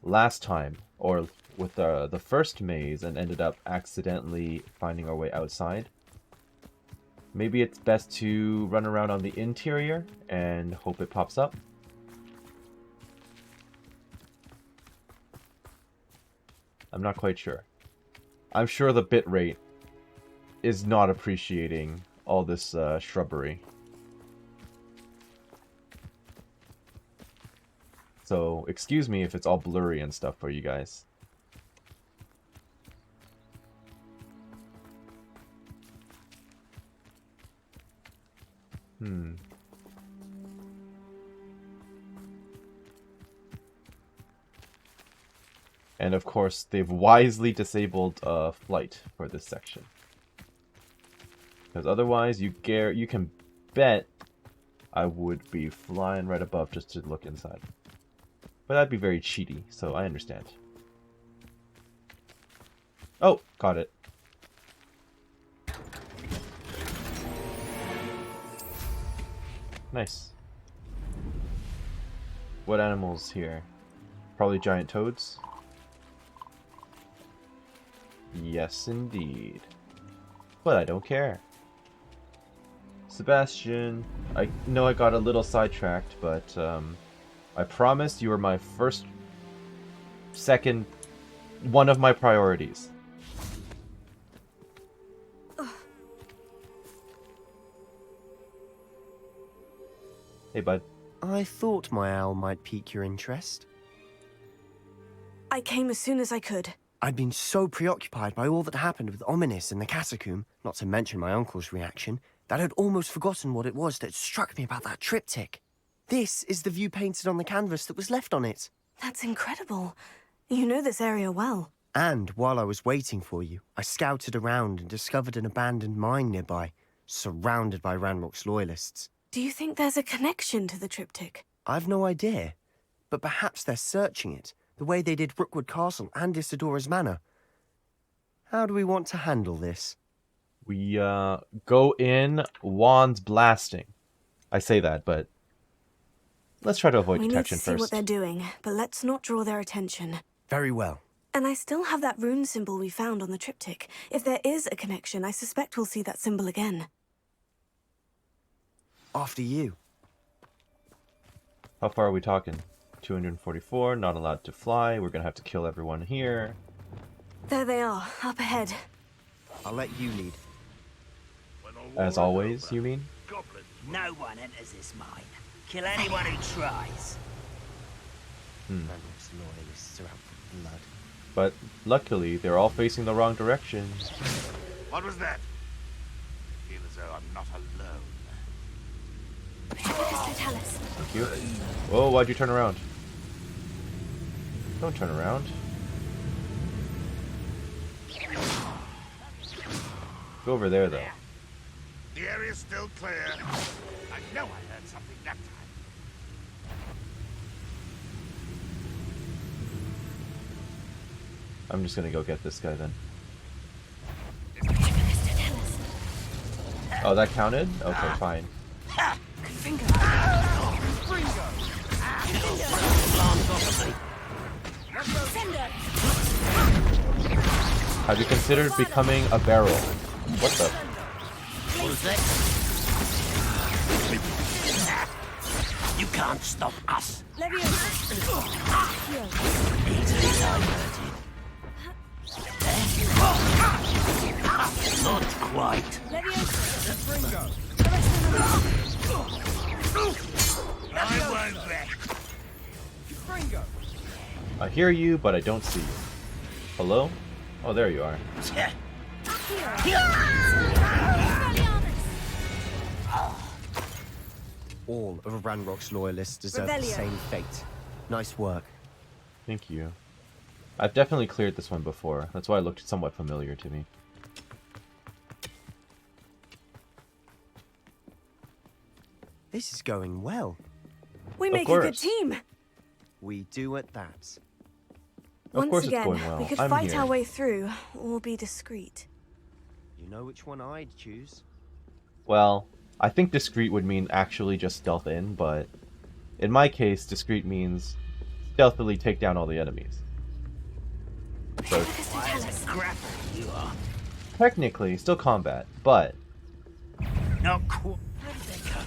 last time, or with the first maze, and ended up accidentally finding our way outside, maybe it's best to run around on the interior and hope it pops up. I'm not quite sure. I'm sure the bitrate is not appreciating all this shrubbery. So, excuse me if it's all blurry and stuff for you guys. And of course, they've wisely disabled flight for this section. Because otherwise, you can bet I would be flying right above just to look inside. But that'd be very cheaty, so I understand. Oh, got it. Nice. What animals here? Probably giant toads? Yes, indeed. But I don't care. Sebastian, I know I got a little sidetracked, but I promise you are my second, one of my priorities. Hey, bud. I thought my owl might pique your interest. I came as soon as I could. I'd been so preoccupied by all that happened with Ominis in the catacomb, not to mention my uncle's reaction, that I'd almost forgotten what it was that struck me about that triptych. This is the view painted on the canvas that was left on it. That's incredible. You know this area well. And while I was waiting for you, I scouted around and discovered an abandoned mine nearby, surrounded by Ranrock's loyalists. Do you think there's a connection to the triptych? I've no idea, but perhaps they're searching it, the way they did Rookwood Castle and Isidora's Manor. How do we want to handle this? We go in wands blasting. I say that, but let's try to avoid detection first. We need to see what they're doing, but let's not draw their attention. Very well. And I still have that rune symbol we found on the triptych. If there is a connection, I suspect we'll see that symbol again. After you. How far are we talking? 244, not allowed to fly. We're gonna have to kill everyone here. There they are, up ahead. I'll let you lead. As always, you mean? No one enters this mine. Kill anyone who tries. Ranrock's loyalists are out for blood. But luckily, they're all facing the wrong direction. What was that? I feel as though I'm not alone. Thank you. Whoa, why'd you turn around? Don't turn around. Go over there, though. The area's still clear. I know I heard something that time. I'm just gonna go get this guy then. Oh, that counted? Okay, fine. Have you considered becoming a barrel? What the? You can't stop us. Not quite. I won't back. I hear you, but I don't see you. Hello? Oh, there you are. All of Ranrock's loyalists deserve the same fate. Nice work. Thank you. I've definitely cleared this one before. That's why it looked somewhat familiar to me. This is going well. We make a good team. We do at that. Once again, going well. we could I'm fight here. our way through, or be discreet. You know which one I'd choose. Well, I think discreet would mean actually just stealth in, but in my case, discreet means stealthily take down all the enemies. So technically, still combat, but Not quite.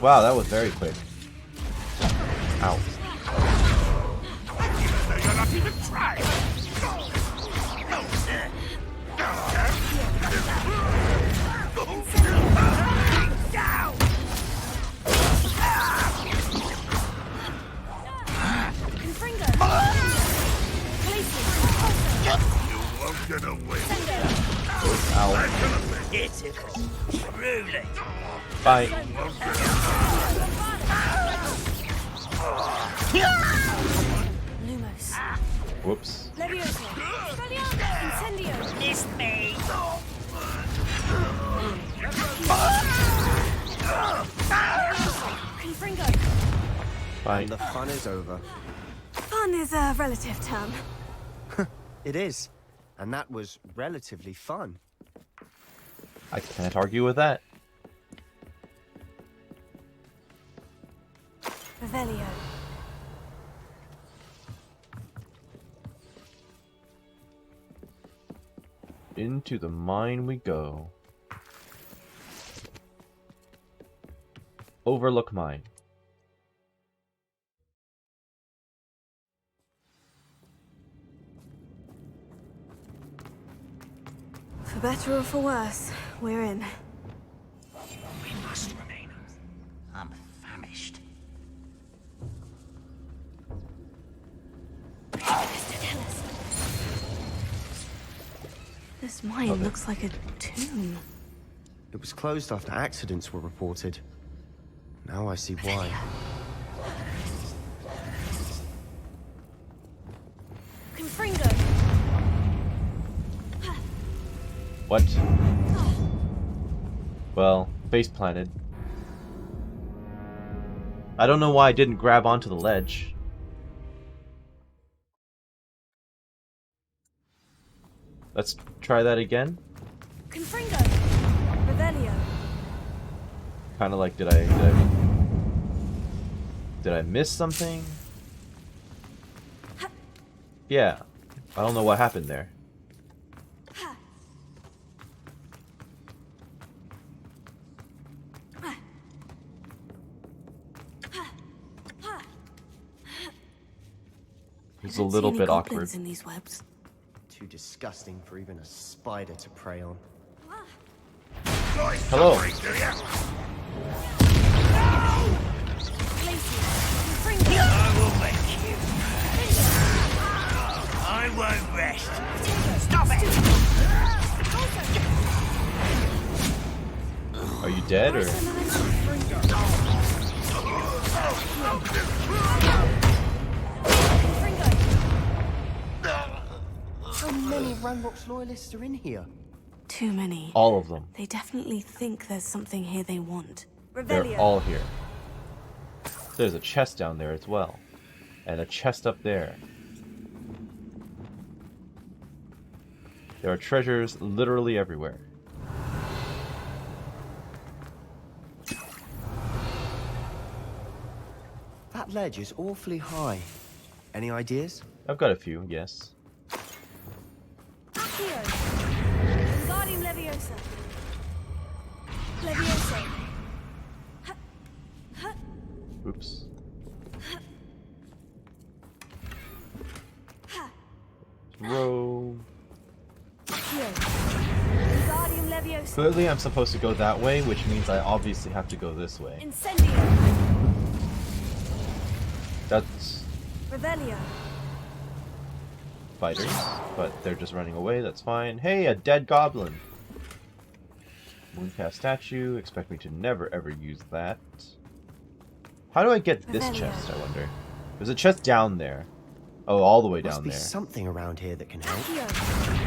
Wow, that was very quick. Ow. You're not even trying! You won't get away. Ow. Pitiful. Truly. Bye. Lumos. Whoops. Levioso. Incendio. Miss me. Confringo. Bye. And the fun is over. Fun is a relative term. It is. And that was relatively fun. I can't argue with that. Revelio. Into the mine we go. Overlook mine. For better or for worse, we're in. We must remain. I'm famished. This mine looks like a tomb. It was closed after accidents were reported. Now I see why. Confringo. What? Well, face planted. I don't know why I didn't grab onto the ledge. Let's try that again. Confringo. Revelio. Kind of like, did I miss something? Yeah. I don't know what happened there. It's a little bit awkward. In these webs. Too disgusting for even a spider to prey on. Hello. I will make you. I won't rest. Stop it! Are you dead or? How many Ranrock's loyalists are in here? Too many. All of them. They definitely think there's something here they want. They're all here. There's a chest down there as well. And a chest up there. There are treasures literally everywhere. That ledge is awfully high. Any ideas? I've got a few, yes. Accio. Wingardium Leviosa. Leviosa. Oops. Throw. Wingardium Leviosa. Clearly I'm supposed to go that way, which means I obviously have to go this way. Incendio. That's Revelio. fighters, but they're just running away, that's fine. Hey, a dead goblin! Mooncast statue, expect me to never ever use that. How do I get this chest, I wonder? There's a chest down there. Oh, all the way down Must be there. something around here that can help.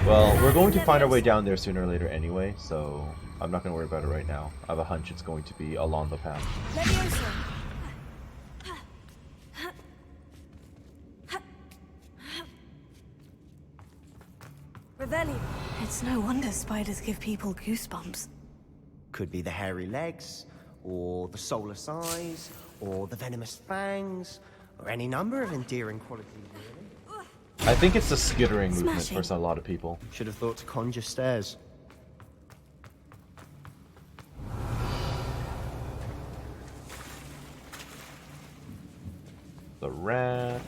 Well, we're going to find our way down there sooner or later anyway, so I'm not going to worry about it right now. I have a hunch it's going to be along the path. Leviosa. Revelio. It's no wonder spiders give people goosebumps. Could be the hairy legs, or the soulless eyes, or the venomous fangs, or any number of endearing qualities, really. I think it's the skittering movement Smashing. for a lot of people. Should have thought to conjure stairs. the rat.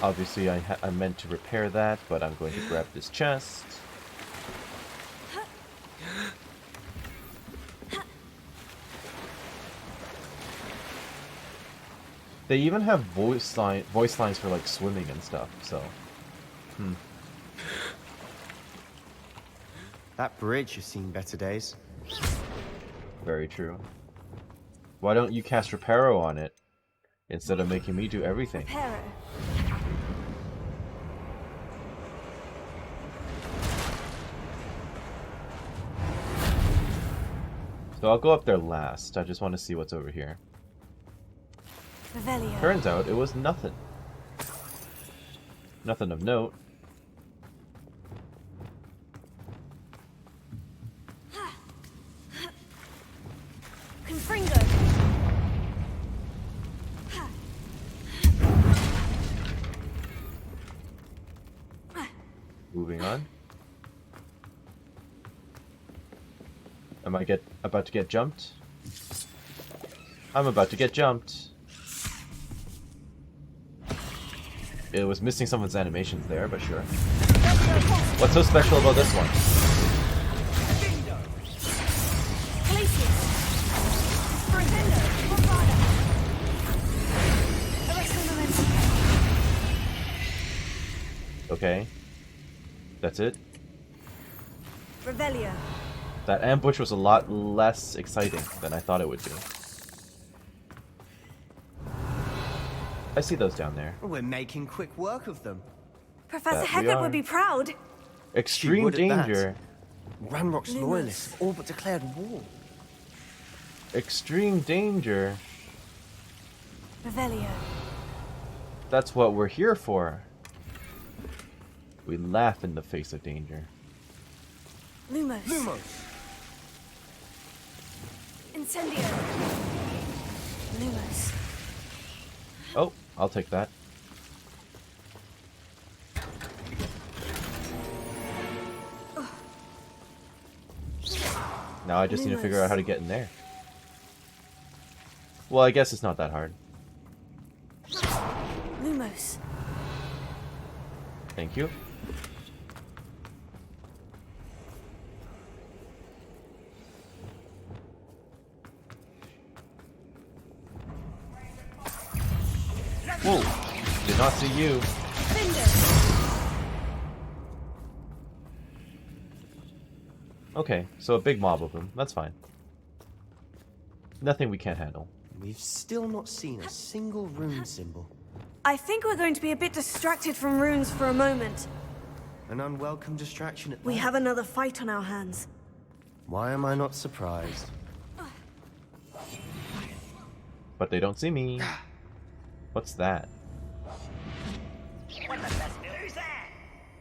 Obviously, I meant to repair that, but I'm going to grab this chest. They even have voice lines for like swimming and stuff. So, That bridge has seen better days. Very true. Why don't you cast Reparo on it instead of making me do everything? Reparo. So I'll go up there last. I just want to see what's over here. Revelio. Turns out it was nothing. Nothing of note. Confringo. Moving on. Am I about to get jumped? I'm about to get jumped. It was missing some of its animations there, but sure. What's so special about this one? Okay. That's it? Revelio. That ambush was a lot less exciting than I thought it would be. I see those down there. We're making quick work of them. Professor That we Hecat are. would be proud. Extreme would at that. danger. Ranrock's Lumos. loyalists have all but declared war. Extreme danger. Revelio. That's what we're here for. We laugh in the face of danger. Lumos. Lumos! Incendio. Lumos. Oh, I'll take that. Now I just need to figure out how to get in there. Well, I guess it's not that hard. Lumos. Thank you. Whoa! Did not see you. Okay, so a big mob of them. That's fine. Nothing we can't handle. We've still not seen a single rune symbol. I think we're going to be a bit distracted from runes for a moment. An unwelcome distraction at We that. have another fight on our hands. Why am I not surprised? But they don't see me. What's that?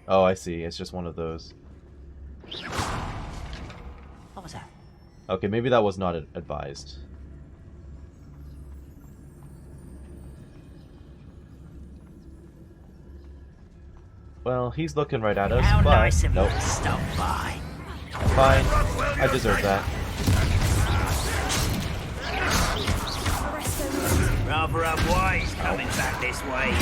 Oh, I see. It's just one of those. What was that? Okay, maybe that was not advised. Well, he's looking right at us, How but nice of you nope. to stop by. Fine. I deserve that. Rather unwise coming back this way.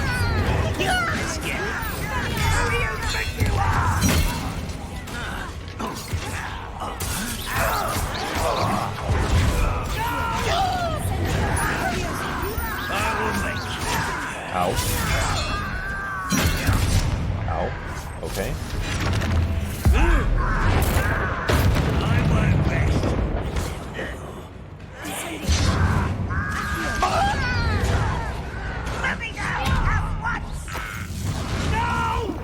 Let's get it. Who do you think you are? I will make you. Ow. Ow. Okay. I won't rest. Let me go at once. No!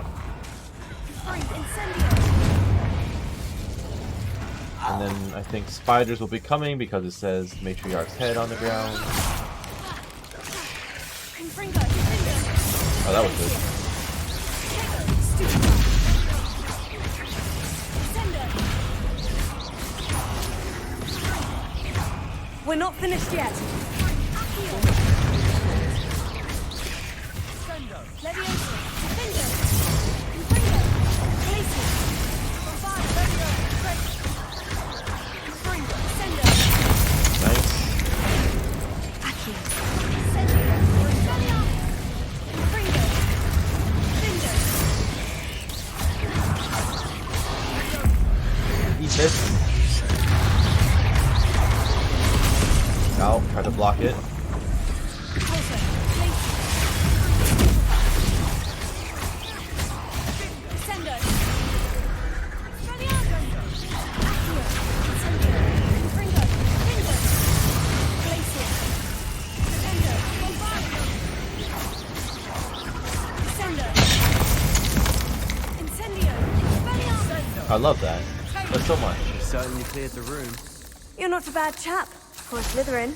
And then I think spiders will be coming because it says Matriarch's head on the ground. Oh, that was good. We're not finished yet. I love that. That's so much. You certainly cleared the room. You're not a bad chap for Slytherin.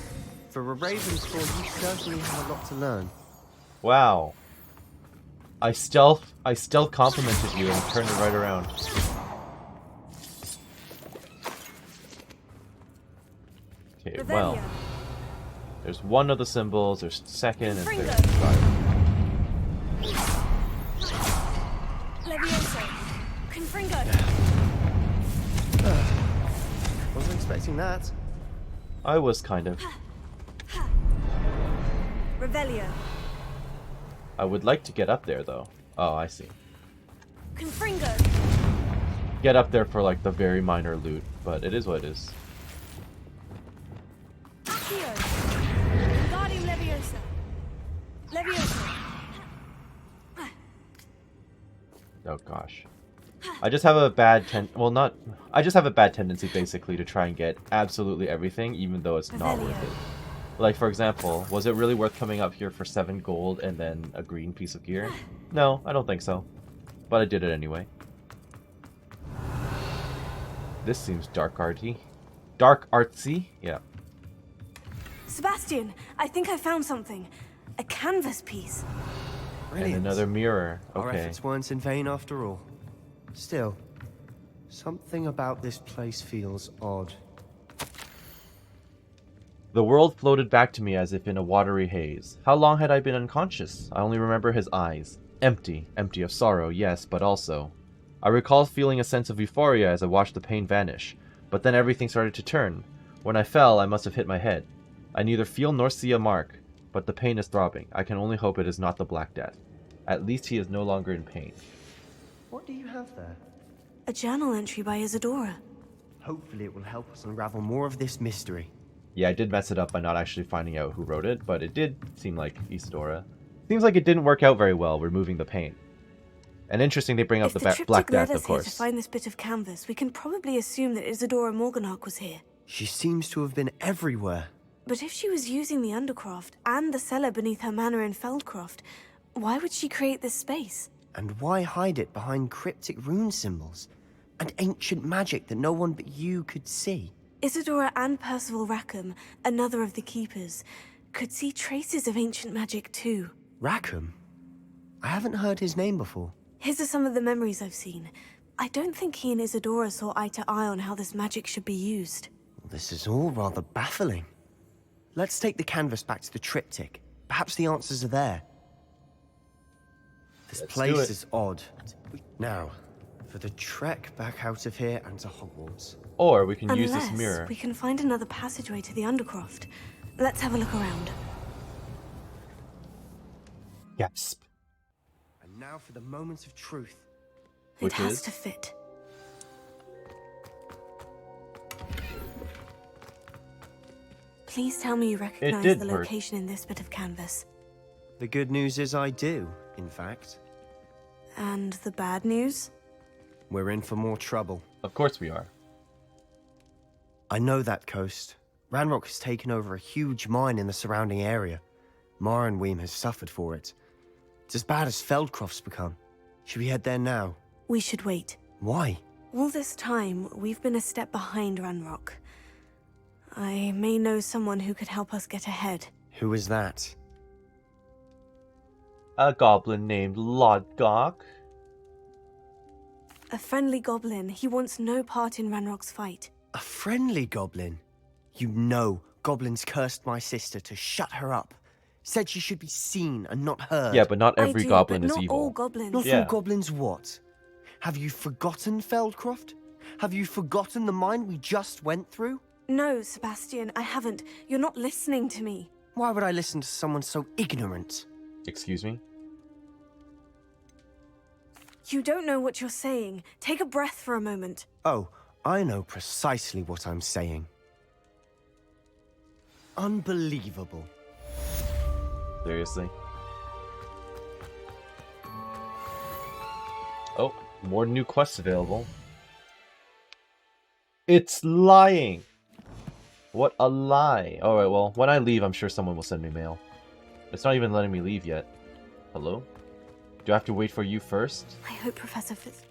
For a Ravenclaw, you certainly have a lot to learn. Wow. I stealth complimented you and turned it right around. Okay, well. There's one of the symbols, there's second, and there's Levioso. Confringo. Wasn't expecting that. I was kind of. Revelio. I would like to get up there, though. Oh, I see. Confringo. Get up there for, like, the very minor loot, but it is what it is. Accio. Wingardium Leviosa. Leviosa. Oh gosh. I just have a bad I just have a bad tendency basically to try and get absolutely everything, even though it's not worth it. Like, for example, was it really worth coming up here for 7 gold and then a green piece of gear? No, I don't think so. But I did it anyway. This seems dark artsy. Dark artsy? Yeah. Sebastian, I think I found something. A canvas piece. Brilliant. And another mirror. Our Okay. efforts weren't in vain after all. Still, something about this place feels odd. The world floated back to me as if in a watery haze. How long had I been unconscious? I only remember his eyes. Empty. Empty of sorrow, yes, but also. I recall feeling a sense of euphoria as I watched the pain vanish, but then everything started to turn. When I fell, I must have hit my head. I neither feel nor see a mark, but the pain is throbbing. I can only hope it is not the Black Death. At least he is no longer in pain. What do you have there? A journal entry by Isadora. Hopefully it will help us unravel more of this mystery. Yeah, I did mess it up by not actually finding out who wrote it, but it did seem like Isadora. Seems like it didn't work out very well, removing the pain. And interesting they bring up the Black Death, of course. If to find this bit of canvas, we can probably assume that Isadora Morganach was here. She seems to have been everywhere. But if she was using the Undercroft and the cellar beneath her manor in Feldcroft, why would she create this space? And why hide it behind cryptic rune symbols and ancient magic that no one but you could see? Isadora and Percival Rackham, another of the Keepers, could see traces of ancient magic too. Rackham? I haven't heard his name before. His are some of the memories I've seen. I don't think he and Isadora saw eye to eye on how this magic should be used. This is all rather baffling. Let's take the canvas back to the triptych. Perhaps the answers are there. This place is odd. Now, for the trek back out of here and to Hogwarts. Or we can use this mirror. We can find another passageway to the Undercroft. Let's have a look around. Gasp. And now for the moment of truth. It has to fit. Please tell me you recognize the location in this bit of canvas. The good news is I do, in fact. And the bad news? We're in for more trouble. Of course we are. I know that coast. Ranrock has taken over a huge mine in the surrounding area. Marrenweem has suffered for it. It's as bad as Feldcroft's become. Should we head there now? We should wait. Why? All this time, we've been a step behind Ranrock. I may know someone who could help us get ahead. Who is that? A goblin named Lodgok. A friendly goblin. He wants no part in Ranrock's fight. A friendly goblin? You know goblins cursed my sister to shut her up. Said she should be seen and not heard. Yeah, but not every goblin is evil. Not all goblins. Not all goblins what? Have you forgotten Feldcroft? Have you forgotten the mine we just went through? No, Sebastian, I haven't. You're not listening to me. Why would I listen to someone so ignorant? Excuse me? You don't know what you're saying. Take a breath for a moment. Oh, I know precisely what I'm saying. Unbelievable. Seriously? Oh, more new quests available. It's lying! What a lie. Alright, well, when I leave, I'm sure someone will send me mail. It's not even letting me leave yet. Hello? Do I have to wait for you first? I hope Professor Fitz...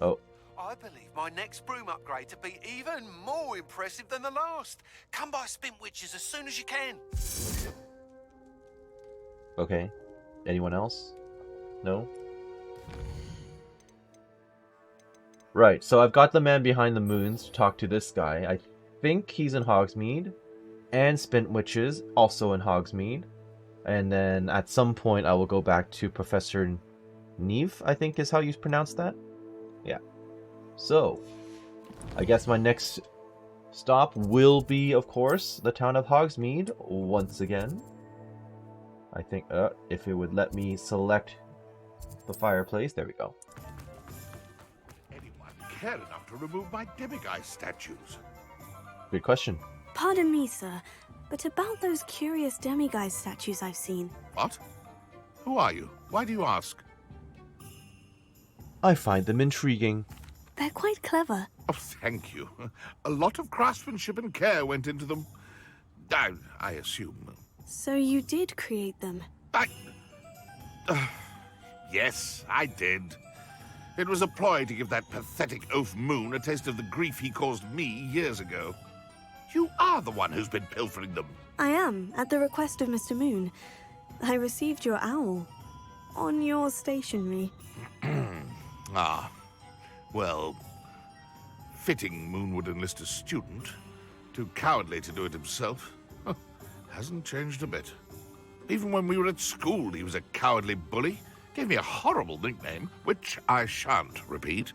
Oh. I believe my next broom upgrade to be even more impressive than the last. Come by Spintwitches as soon as you can. Okay. Anyone else? No? Right, so I've got the man behind the moons to talk to this guy. I think he's in Hogsmeade. And Spintwitches, also in Hogsmeade. And then at some point I will go back to Professor Neve, I think is how you pronounce that. Yeah. So, I guess my next stop will be, of course, the town of Hogsmeade once again. I think, if it would let me select the fireplace. There we go. Anyone care enough to remove my demiguise statues? Good question. Pardon me, sir, but about those curious demiguise statues I've seen. What? Who are you? Why do you ask? I find them intriguing. They're quite clever. Oh, thank you. A lot of craftsmanship and care went into them. I assume. So you did create them? Yes, I did. It was a ploy to give that pathetic oaf Moon a taste of the grief he caused me years ago. You are the one who's been pilfering them. I am, at the request of Mr. Moon. I received your owl. On your stationery. Ah. Well, fitting Moon would enlist a student. Too cowardly to do it himself. Hasn't changed a bit. Even when we were at school, he was a cowardly bully. Gave me a horrible nickname, which I shan't repeat.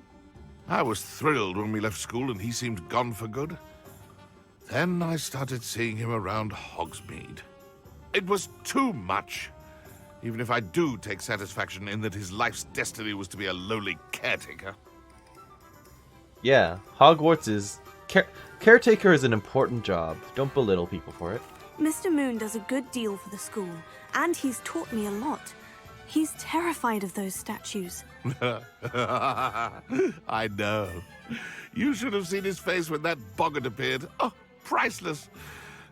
I was thrilled when we left school and he seemed gone for good. Then I started seeing him around Hogsmeade. It was too much. Even if I do take satisfaction in that his life's destiny was to be a lowly caretaker. Yeah, Hogwarts is... Caretaker is an important job. Don't belittle people for it. Mr. Moon does a good deal for the school, and he's taught me a lot. He's terrified of those statues. I know. You should have seen his face when that boggart appeared. Oh, priceless.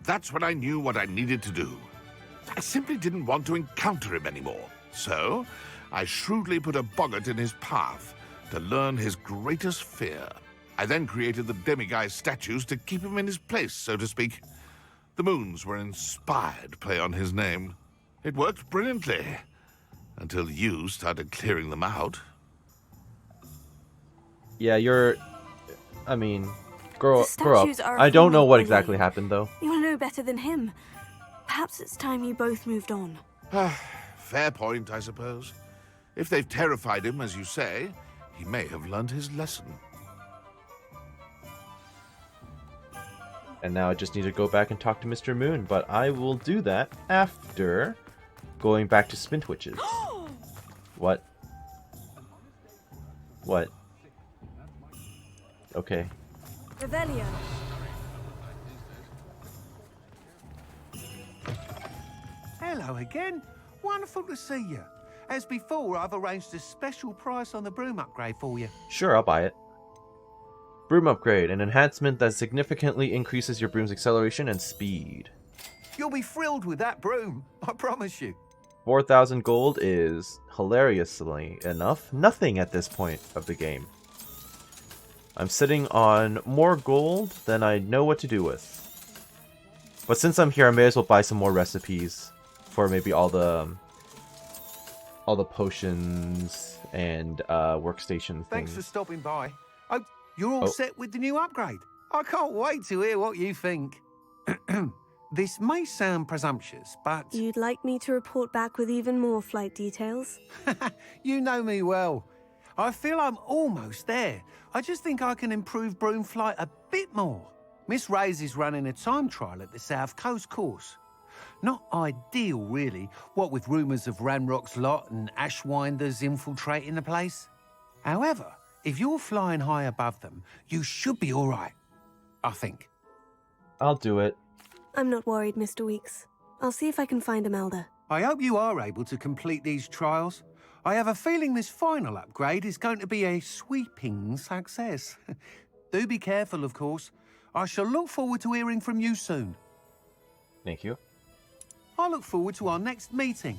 That's when I knew what I needed to do. I simply didn't want to encounter him anymore. So, I shrewdly put a boggart in his path to learn his greatest fear. I then created the demiguise statues to keep him in his place, so to speak. The moons were an inspired play on his name. It worked brilliantly. Until you started clearing them out. Yeah, you're... I mean, grow up. statues are I don't know human what bullying. exactly happened, though. You'll know better than him. Perhaps it's time you both moved on. Fair point, I suppose. If they've terrified him, as you say, he may have learned his lesson. And now I just need to go back and talk to Mr. Moon, but I will do that after going back to Spintwitches. What? What? Okay. Revelio. Hello again. Wonderful to see you. As before, I've arranged a special price on the broom upgrade for you. Sure, I'll buy it. Broom upgrade, an enhancement that significantly increases your broom's acceleration and speed. You'll be thrilled with that broom, I promise you. 4,000 gold is, hilariously enough, nothing at this point of the game. I'm sitting on more gold than I know what to do with. But since I'm here, I may as well buy some more recipes for maybe all the potions and workstation Thanks things. for stopping by. Oh, you're all set with the new upgrade. I can't wait to hear what you think. This may sound presumptuous, but... You'd like me to report back with even more flight details? You know me well. I feel I'm almost there. I just think I can improve broom flight a bit more. Miss Ray's is running a time trial at the South Coast course. Not ideal, really, what with rumours of Ranrock's lot and Ashwinders infiltrating the place. However, if you're flying high above them, you should be all right, I think. I'll do it. I'm not worried, Mr. Weeks. I'll see if I can find Imelda. I hope you are able to complete these trials. I have a feeling this final upgrade is going to be a sweeping success. Do be careful, of course. I shall look forward to hearing from you soon. Thank you. I look forward to our next meeting.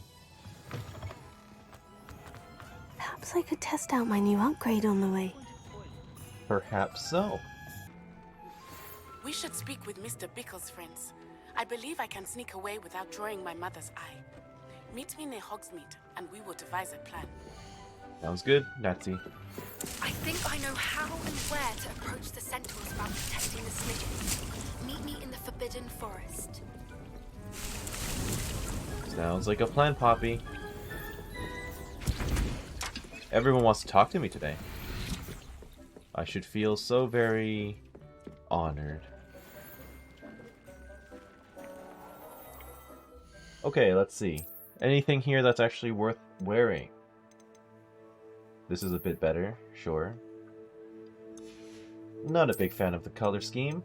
Perhaps I could test out my new upgrade on the way. Perhaps so. We should speak with Mr. Bickle's friends. I believe I can sneak away without drawing my mother's eye. Meet me near Hogsmeade, and we will devise a plan. Sounds good, Nazi. I think I know how and where to approach the centaurs about protecting the Snidgets. Meet me in the Forbidden Forest. Sounds like a plan, Poppy. Everyone wants to talk to me today. I should feel so very honored. Okay, let's see. Anything here that's actually worth wearing? This is a bit better, sure. Not a big fan of the color scheme.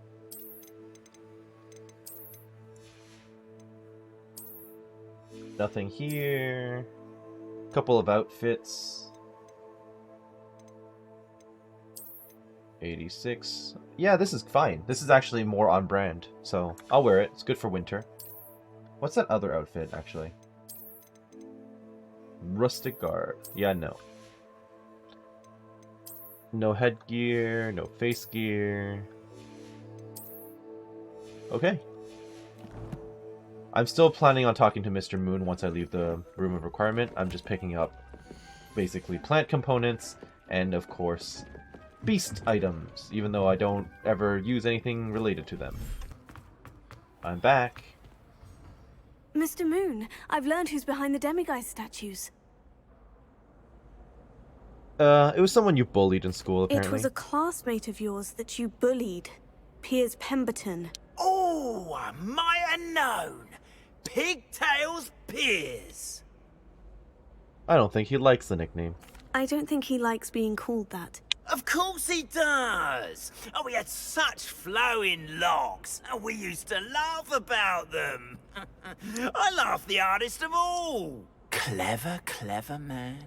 Nothing here. Couple of outfits. 86. Yeah, this is fine. This is actually more on brand, so I'll wear it. It's good for winter. What's that other outfit, actually? Rustic garb. Yeah, no. No headgear, no face gear. Okay. I'm still planning on talking to Mr. Moon once I leave the room of requirement. I'm just picking up basically plant components and, of course, beast items, even though I don't ever use anything related to them. I'm back. Mr. Moon, I've learned who's behind the demiguise statues. It was someone you bullied in school, apparently. It was a classmate of yours that you bullied. Piers Pemberton. Oh, I might have known. Pigtails Piers. I don't think he likes the nickname. I don't think he likes being called that. Of course he does. Oh, we had such flowing locks, and we used to laugh about them. I laughed the hardest of all. Clever, clever man.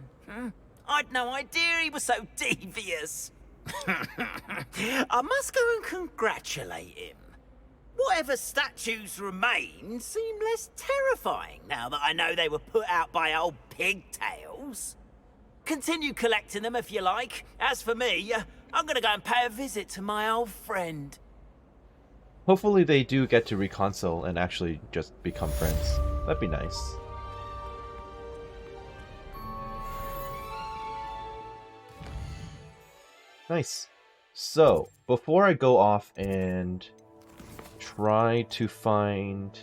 I'd no idea he was so devious. I must go and congratulate him. Whatever statues remain seem less terrifying now that I know they were put out by old pigtails. Continue collecting them if you like. As for me, I'm gonna go and pay a visit to my old friend. Hopefully they do get to reconcile and actually just become friends. That'd be nice. Nice. So, before I go off and try to find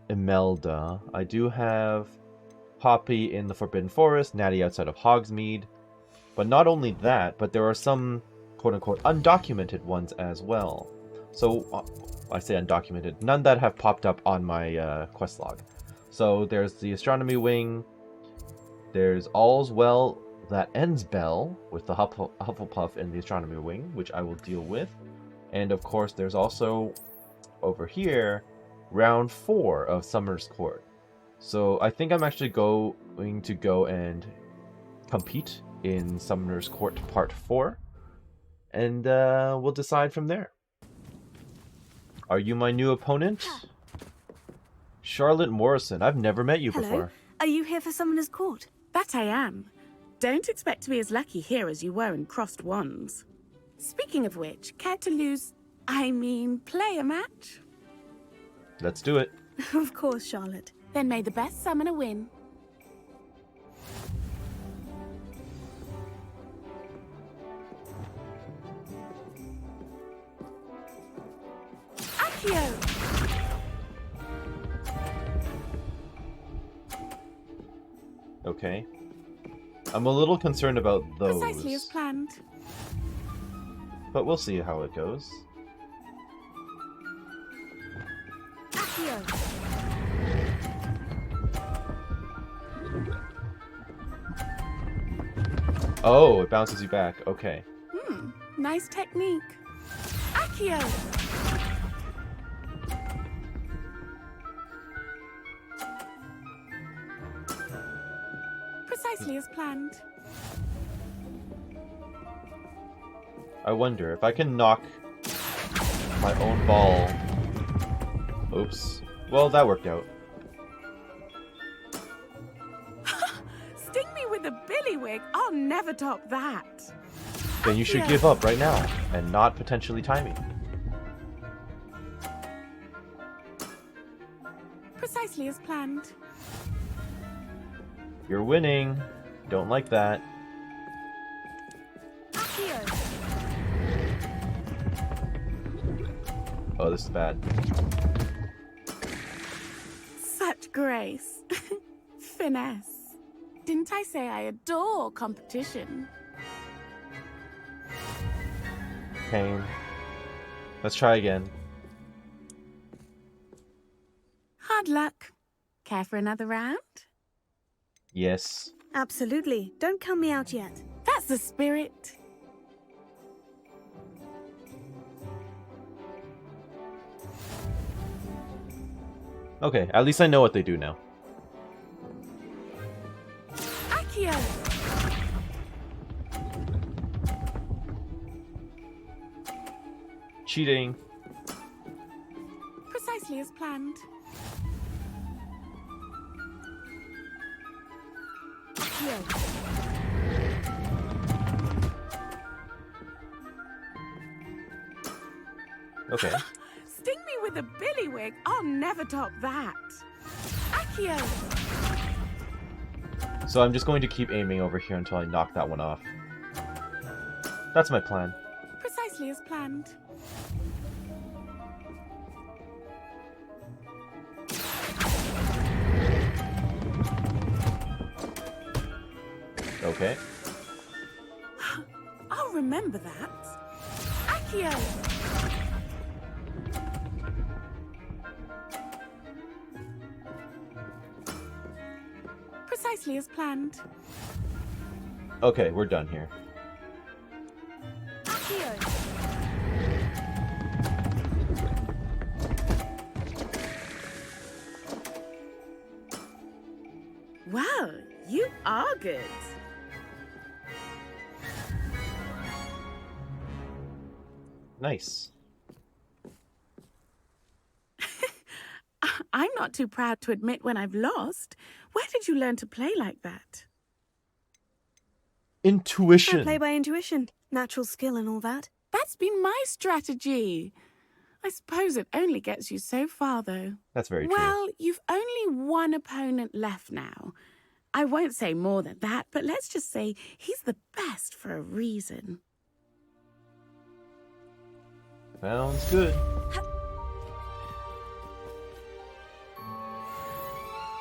Imelda, I do have Poppy in the Forbidden Forest, Natty outside of Hogsmeade. But not only that, but there are some quote-unquote undocumented ones as well. So, I say undocumented, none that have popped up on my quest log. So there's the Astronomy Wing, there's All's Well That Ends Bell with the Hufflepuff in the Astronomy Wing, which I will deal with. And of course there's also, over here, round 4 of Summoner's Court. So I think I'm actually going to go and compete in Summoner's Court Part 4. And we'll decide from there. Are you my new opponent? Charlotte Morrison. I've never met you Hello. before. Are you here for Summoner's Court? That I am. Don't expect to be as lucky here as you were in Crossed Wands. Speaking of which, care to play a match? Let's do it. Of course, Charlotte. Then may the best summoner win. Accio! Okay. I'm a little concerned about those. Precisely as planned. But we'll see how it goes. Accio! Oh, it bounces you back. Okay. Nice technique. Accio! Precisely as planned. I wonder if I can knock my own ball. Oops. Well, that worked out. Sting me with a billywig. I'll never top that. then you should give up right now and not potentially time me. Precisely as planned. You're winning. Don't like that. Oh, this is bad. Such grace. Finesse. Didn't I say I adore competition? Pain. Let's try again. Hard luck. Care for another round? Yes. Absolutely. Don't count me out yet. That's the spirit. Okay, at least I know what they do now. Accio! Cheating. Precisely as planned. Accio! Okay. Sting me with a billywig. I'll never top that. Accio! So I'm just going to keep aiming over here until I knock that one off. That's my plan. Precisely as planned. Okay. I'll remember that. Accio! Precisely as planned. Okay, we're done here. Well, you are good. Nice. I'm not too proud to admit when I've lost. Where did you learn to play like that? Intuition. I play by intuition. Natural skill and all that. That's been my strategy. I suppose it only gets you so far, though. That's very true. Well, you've only one opponent left now. I won't say more than that, but let's just say he's the best for a reason. Sounds good.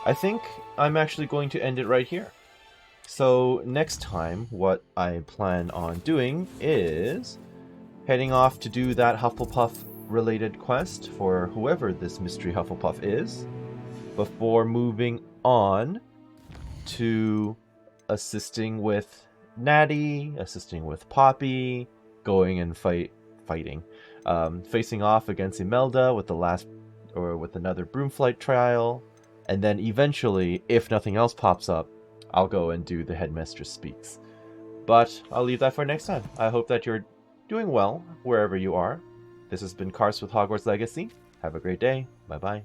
I think I'm actually going to end it right here. So next time, what I plan on doing is heading off to do that Hufflepuff-related quest for whoever this mystery Hufflepuff is, before moving on to assisting with Natty, assisting with Poppy, going and fighting, facing off against Imelda with with another Broomflight trial. And then eventually, if nothing else pops up, I'll go and do the Headmistress Speaks. But I'll leave that for next time. I hope that you're doing well wherever you are. This has been Karst with Hogwarts Legacy. Have a great day. Bye-bye.